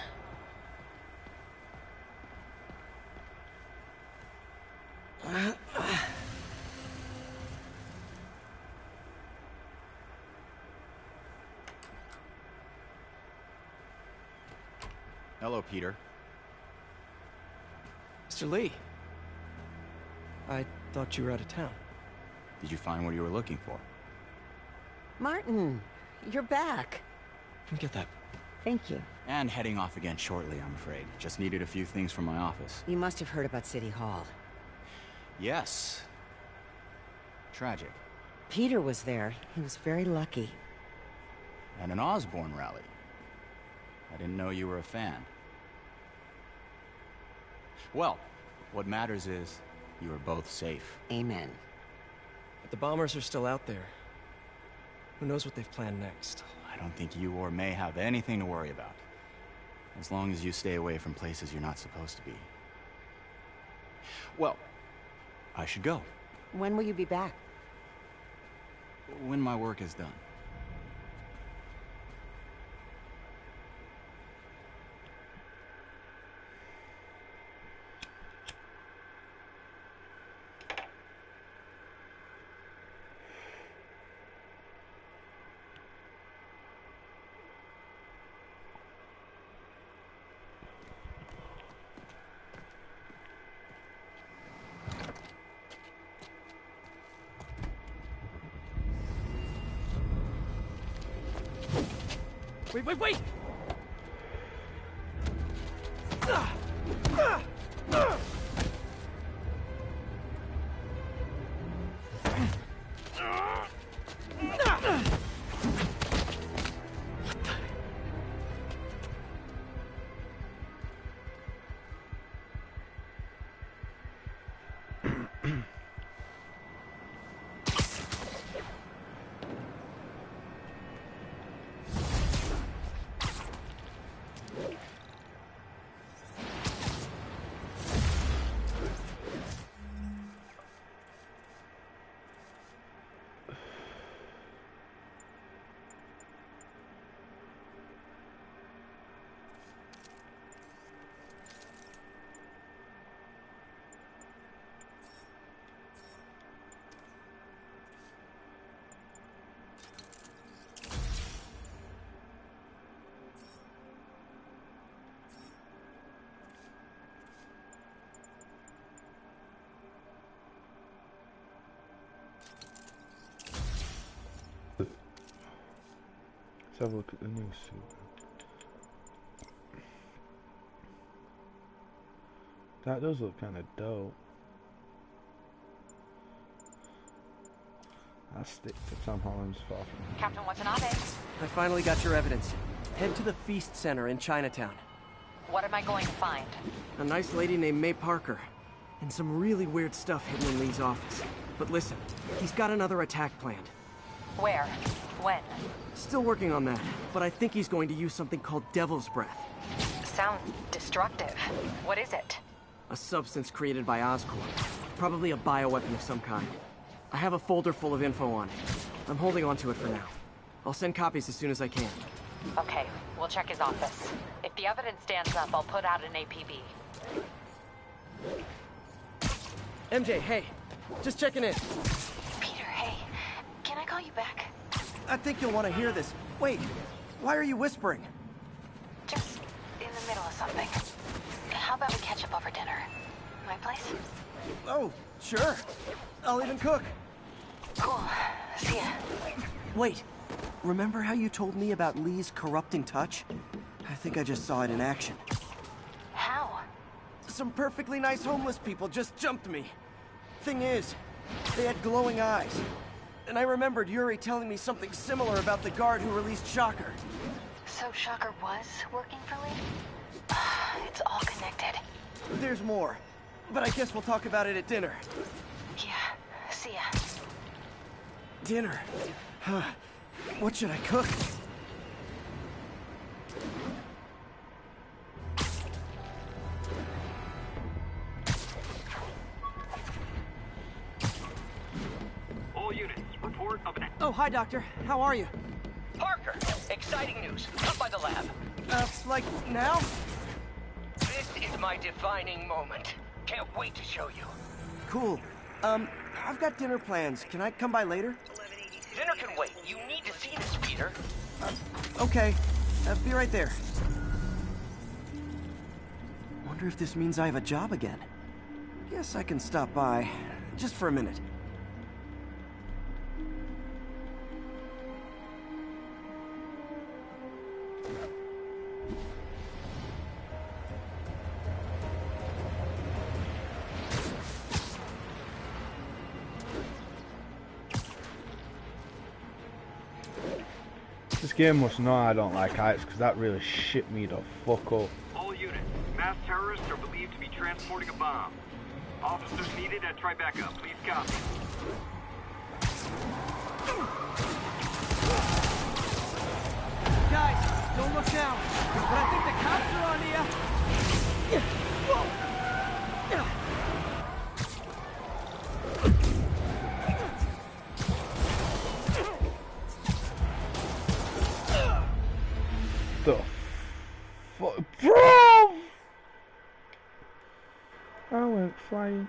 Hello, Peter. Mr. Lee. I thought you were out of town. Did you find what you were looking for? Martin, you're back. Get that. Thank you. And heading off again shortly, I'm afraid. Just needed a few things from my office. You must have heard about City Hall. Yes. Tragic. Peter was there. He was very lucky. At an Osborn rally. I didn't know you were a fan. Well, what matters is you are both safe. Amen. But the bombers are still out there. Who knows what they've planned next? I don't think you or May have anything to worry about. As long as you stay away from places you're not supposed to be. Well, I should go. When will you be back? When my work is done. Wait! Let's have a look at the new suit. That does look kind of dope. I'll stick to Tom Holland's Far From Home. Captain Watanabe. I finally got your evidence. Head to the Feast Center in Chinatown. What am I going to find? A nice lady named May Parker. And some really weird stuff hidden in Lee's office. But listen, he's got another attack planned. Where? When? Still working on that, but I think he's going to use something called Devil's Breath. Sounds destructive. What is it? A substance created by Oscorp. Probably a bioweapon of some kind. I have a folder full of info on it. I'm holding on to it for now. I'll send copies as soon as I can. Okay, we'll check his office. If the evidence stands up, I'll put out an APB. MJ, hey. Just checking in. Peter, hey. Can I call you back? I think you'll want to hear this. Wait, why are you whispering? Just in the middle of something. How about we catch up over dinner? My place? Oh, sure. I'll even cook. Cool. See ya. Wait, remember how you told me about Lee's corrupting touch? I think I just saw it in action. How? Some perfectly nice homeless people just jumped me. Thing is, they had glowing eyes. And I remembered Yuri telling me something similar about the guard who released Shocker. So Shocker was working for Lee? It's all connected. There's more, but I guess we'll talk about it at dinner. Yeah, see ya. Dinner? What should I cook? All units, report of an... Oh, hi, Doctor. How are you? Parker, exciting news. Come by the lab. Like now? This is my defining moment. Can't wait to show you. Cool. I've got dinner plans. Can I come by later? Dinner can wait. You need to see this, Peter. Okay. Be right there. Wonder if this means I have a job again. Guess I can stop by. Just for a minute. This game must know I don't like heights, because that really shit me the fuck up. All units, mass terrorists are believed to be transporting a bomb. Officers needed at Tribeca. Please copy. Guys, don't look down. But I think the cops are on you. The fuck, bro! I went flying.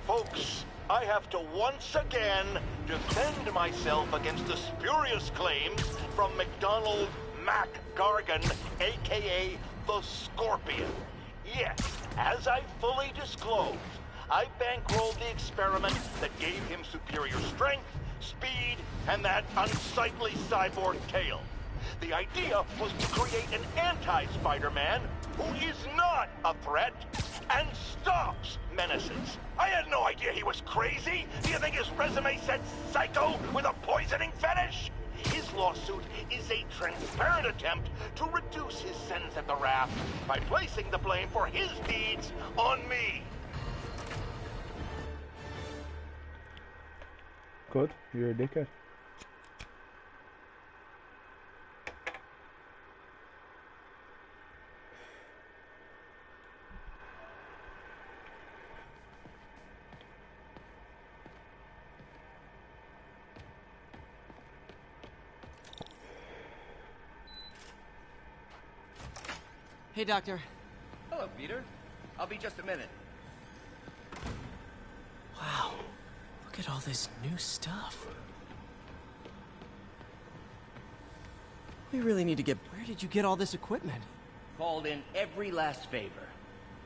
Folks, I have to once again defend myself against the spurious claims from McDonald Mac Gargan, aka the Scorpion. Yes, as I fully disclosed, I bankrolled the experiment that gave him superior strength, speed, and that unsightly cyborg tail. The idea was to create an anti-Spider-Man who is not a threat and stops menaces. I had no idea he was crazy. Do you think his resume said psycho with a poisoning fetish? His lawsuit is a transparent attempt to reduce his sentence at the raft by placing the blame for his deeds on me. Good, you're a dickhead. Hey, Doctor. Hello, Peter. I'll be just a minute. Wow. Look Look at all this new stuff. We really need to get... Where did you get all this equipment? Called in every last favor.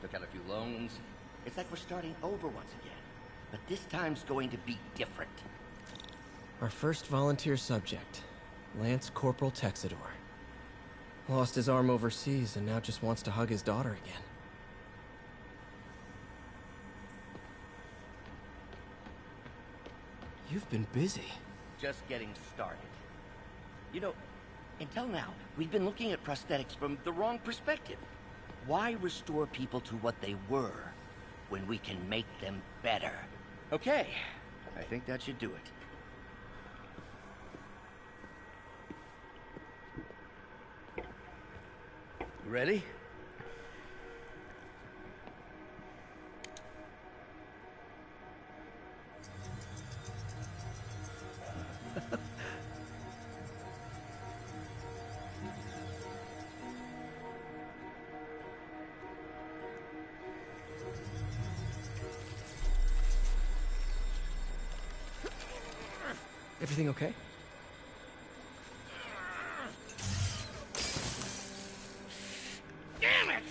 Took out a few loans. It's like we're starting over once again. But this time's going to be different. Our first volunteer subject, Lance Corporal Texador. Lost his arm overseas and now just wants to hug his daughter again. You've been busy. Just getting started. You know, until now, we've been looking at prosthetics from the wrong perspective. Why restore people to what they were when we can make them better? Okay, I think that should do it. You ready? Everything okay? Damn it!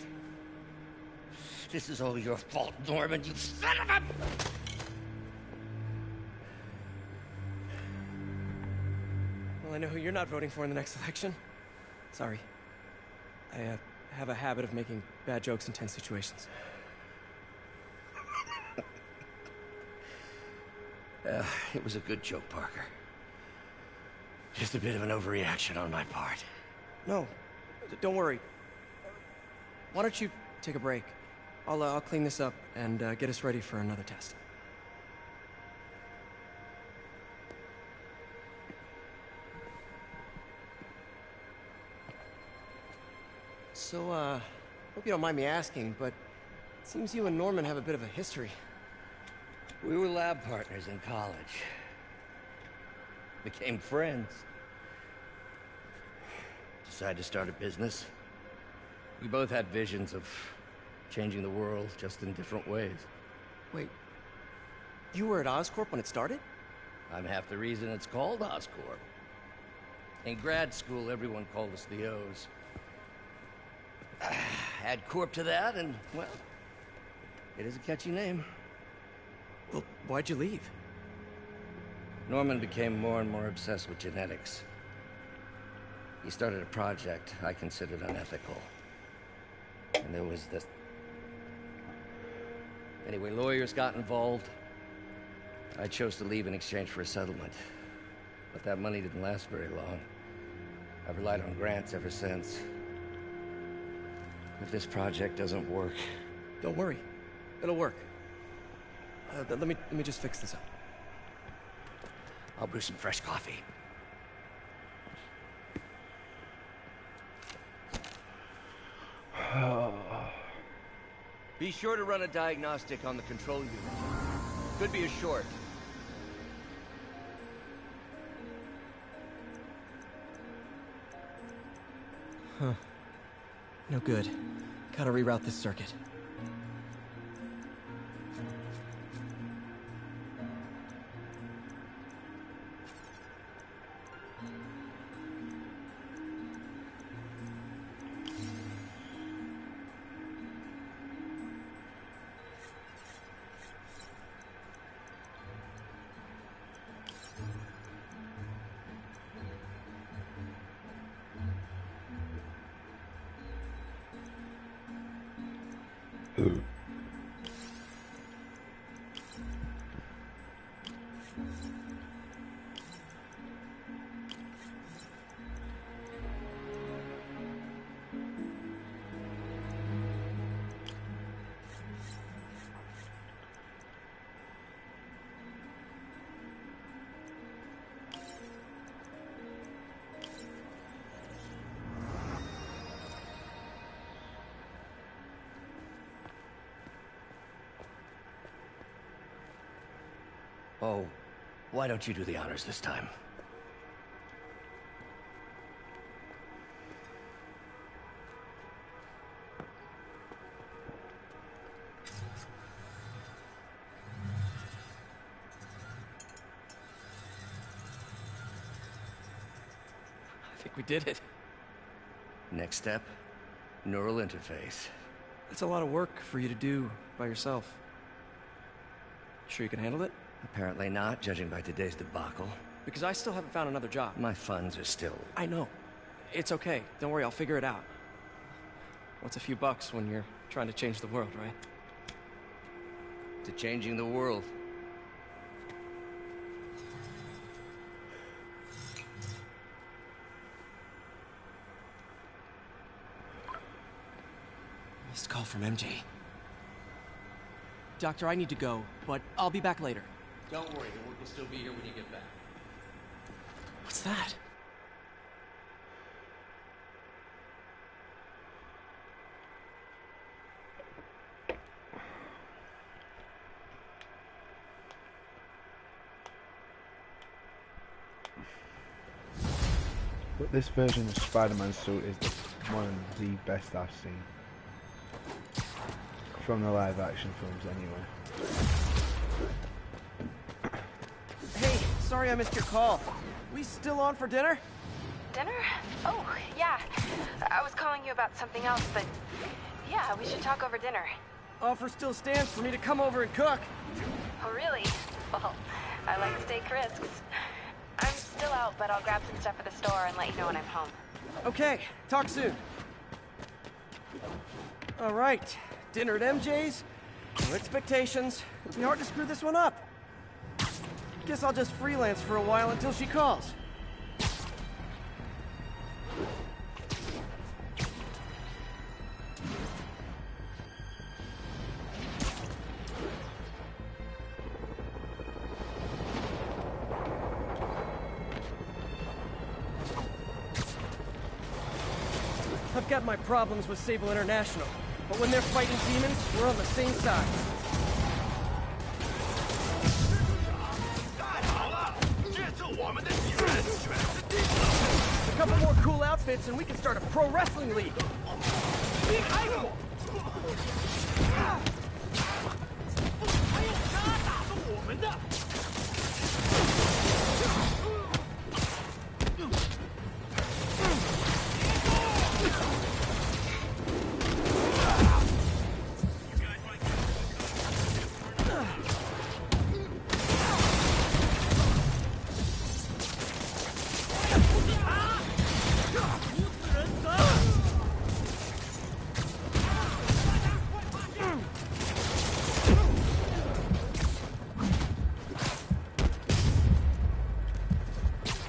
This is all your fault, Norman, you son of a... Well, I know who you're not voting for in the next election. Sorry. I have a habit of making bad jokes in tense situations. It was a good joke, Parker. Just a bit of an overreaction on my part. No, don't worry. Why don't you take a break? I'll clean this up and get us ready for another test. So, hope you don't mind me asking, but it seems you and Norman have a bit of a history. We were lab partners in college. Became friends. Decided to start a business. We both had visions of changing the world, just in different ways. Wait, you were at Oscorp when it started? I'm half the reason it's called Oscorp. In grad school, everyone called us the O's. Add Corp to that, and, well, it is a catchy name. Well, why'd you leave? Norman became more and more obsessed with genetics. He started a project I considered unethical. And there was this... Anyway, lawyers got involved. I chose to leave in exchange for a settlement. But that money didn't last very long. I've relied on grants ever since. If this project doesn't work... Don't worry. It'll work. Let me just fix this up. I'll brew some fresh coffee. Be sure to run a diagnostic on the control unit. Could be a short. Huh. No good. Gotta reroute this circuit. Oh, why don't you do the honors this time? think we did it. Next step, neural interface. That's a lot of work for you to do by yourself. Sure you can handle it? Apparently not, judging by today's debacle. Because I still haven't found another job. My funds are still... I know. It's okay. Don't worry, I'll figure it out. What's a few bucks when you're trying to change the world, right? To changing the world. Missed call from MJ. Doctor, I need to go, but I'll be back later. Don't worry, the work will still be here when you get back. What's that? But this version of Spider-Man's suit is one of the best I've seen. From the live action films anyway. Hey, sorry I missed your call. We still on for dinner? Dinner? Oh, yeah. I was calling you about something else, but yeah, we should talk over dinner. Offer still stands for me to come over and cook. Oh, really? Well, I like to take risks. I'm still out, but I'll grab some stuff at the store and let you know when I'm home. Okay, talk soon. All right, dinner at MJ's. No expectations. It'd be hard to screw this one up. Guess I'll just freelance for a while until she calls. I've got my problems with Sable International, but when they're fighting demons, we're on the same side. A couple more cool outfits and we can start a pro wrestling league.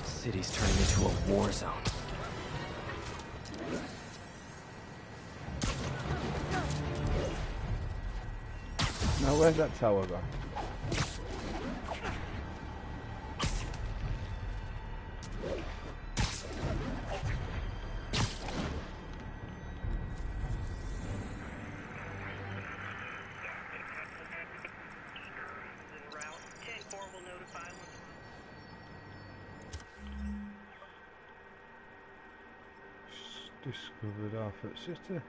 City's turning into a war zone. Now where's that tower gone? Discovered off at City.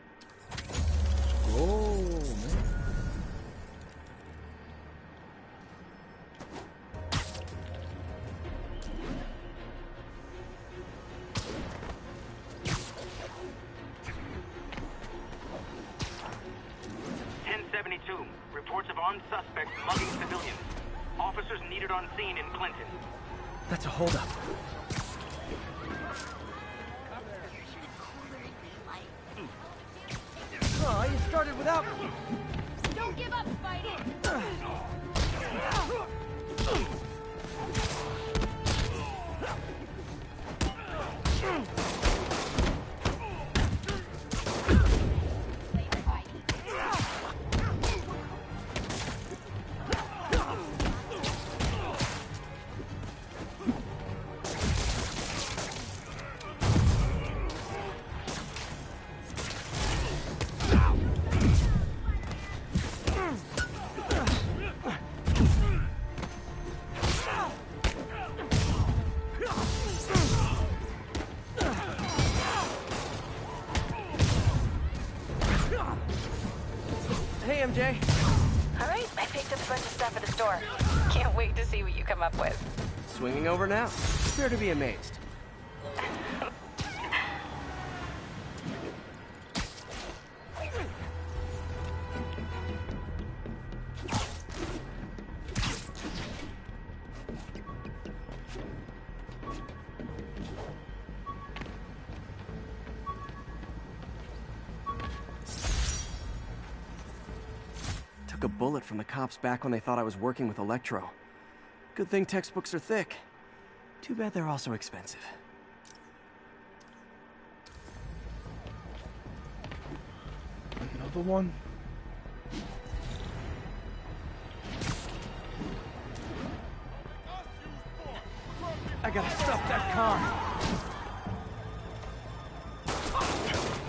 Let's go, man. Reports of armed suspects mugging civilians. Officers needed on scene in Clinton. That's a holdup. Oh, you started without me. Don't give up, Spidey! Hey, MJ. All right, I picked up a bunch of stuff at the store. Can't wait to see what you come up with. Swinging over now. Fair to be amazed. took a bullet from the cops back when they thought I was working with Electro. Good thing textbooks are thick. Too bad they're also expensive. Another one? I gotta stop that car.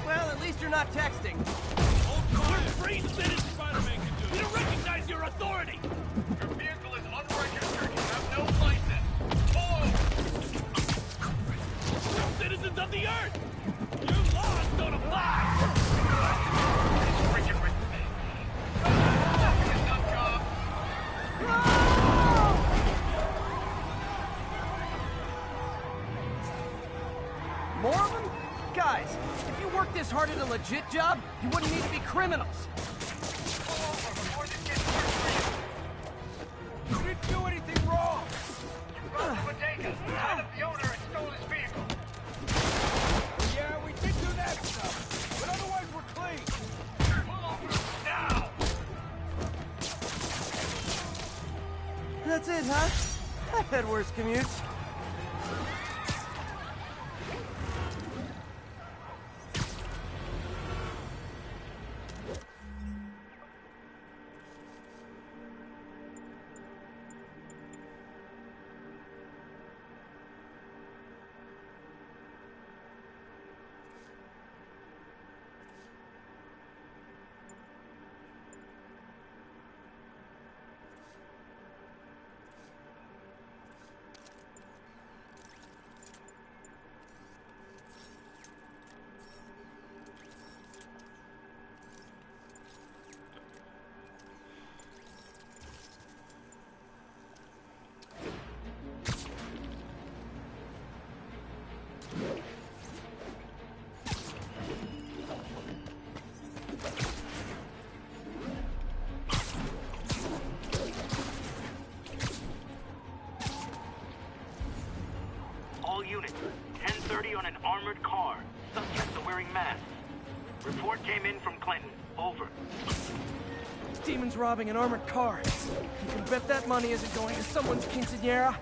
Well, at least you're not texting. We're free to finish, Spider-Man can do. We don't recognize your authority. Your vehicle is unregistered. You have no license. Oh! We're citizens of the Earth. Your laws don't apply. Freaking with me. More of them? Guys, if you worked this hard at a legit job, you wouldn't need to be criminals. You didn't do anything wrong. You robbed the bodega, tied up the owner, and stole his vehicle. Yeah, we did do that stuff, but otherwise we're clean. Pull over now. That's it, huh? I've had worse commutes. All units, 10:30 on an armored car. Suspects are wearing masks. Report came in from Clinton. Over. Demons robbing an armored car. You can bet that money isn't going to someone's quinceañera.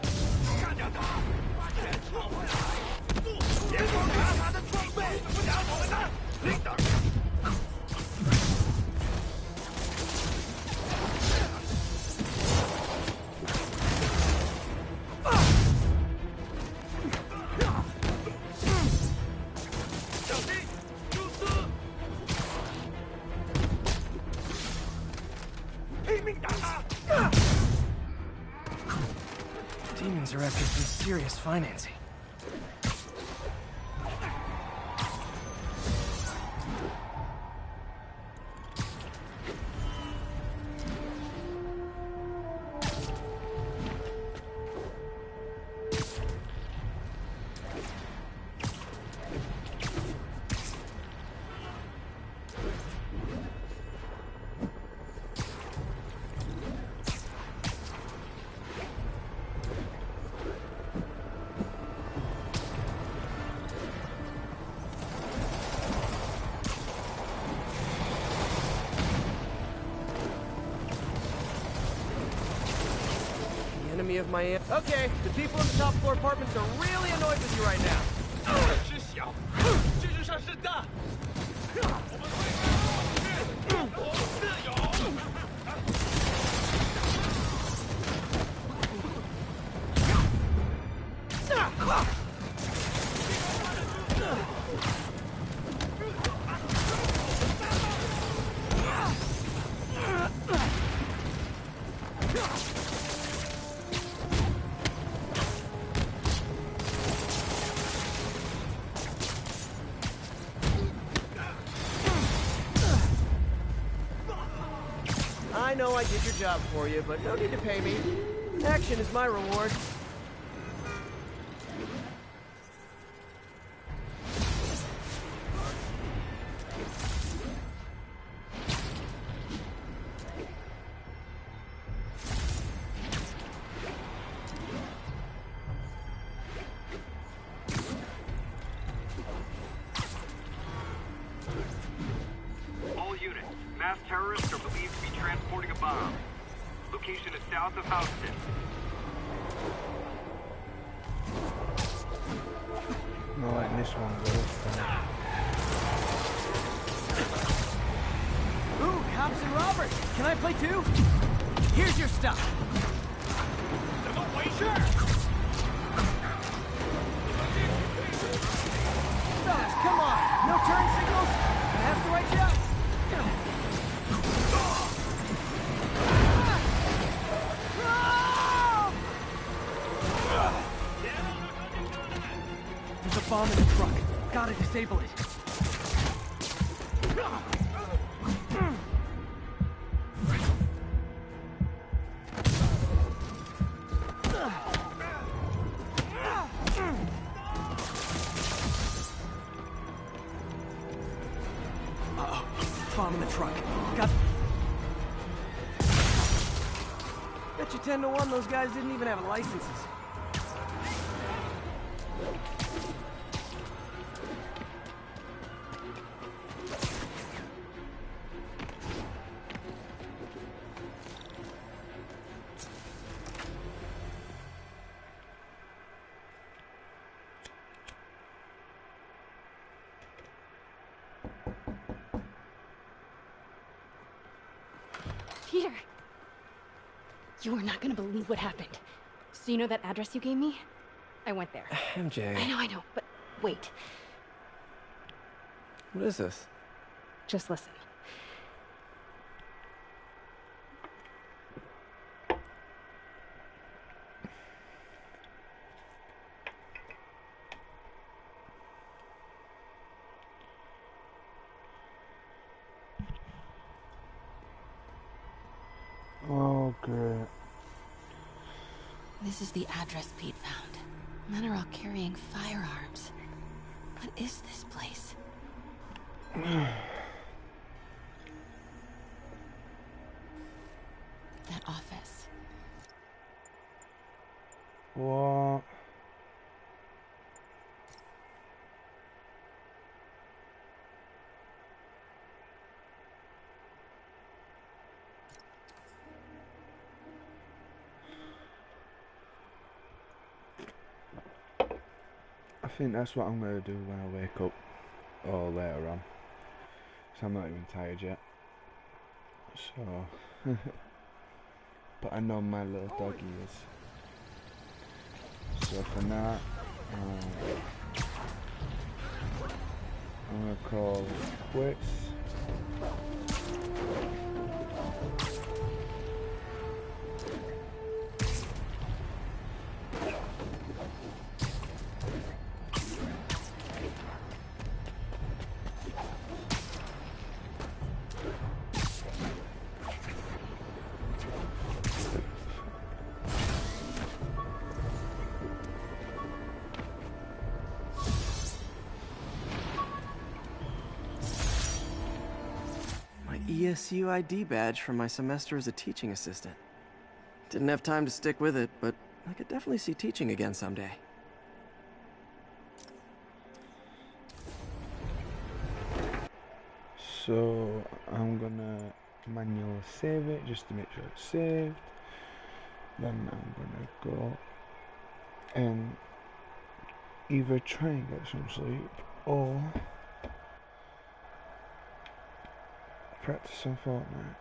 Demons are after some serious financing. Of my aunt. Okay, the people in the top floor apartments are really annoyed with you right now. I know I did your job for you, but no need to pay me. Action is my reward. masked terrorists are believed to be transporting a bomb. Location is south of Houston. Not like this one goes. Ooh, cops and robbers! Can I play too? Here's your stuff. Oh, wait, sure. Fellas, come on! No turn signals? I have to write you up. There's a bomb in the truck. Gotta disable it. Bomb in the truck. Got... Bet you 10 to 1 those guys didn't even have licenses. Peter! You are not gonna believe what happened. So you know that address you gave me? I went there. MJ. I know, but wait. What is this? Just listen. Oh, great. This is the address Pete found. Men are all carrying firearms. What is this place? That office. What? I think that's what I'm going to do when I wake up, or later on, because I'm not even tired yet, so, but I know my little doggy is, so for now, I'm going to call it quits. ESU ID badge from my semester as a teaching assistant. Didn't have time to stick with it, but I could definitely see teaching again someday. So I'm gonna manual save it just to make sure it's saved. Then I'm gonna go and either try and get some sleep or practice on Fortnite.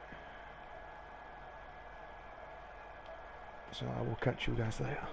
So I will catch you guys later.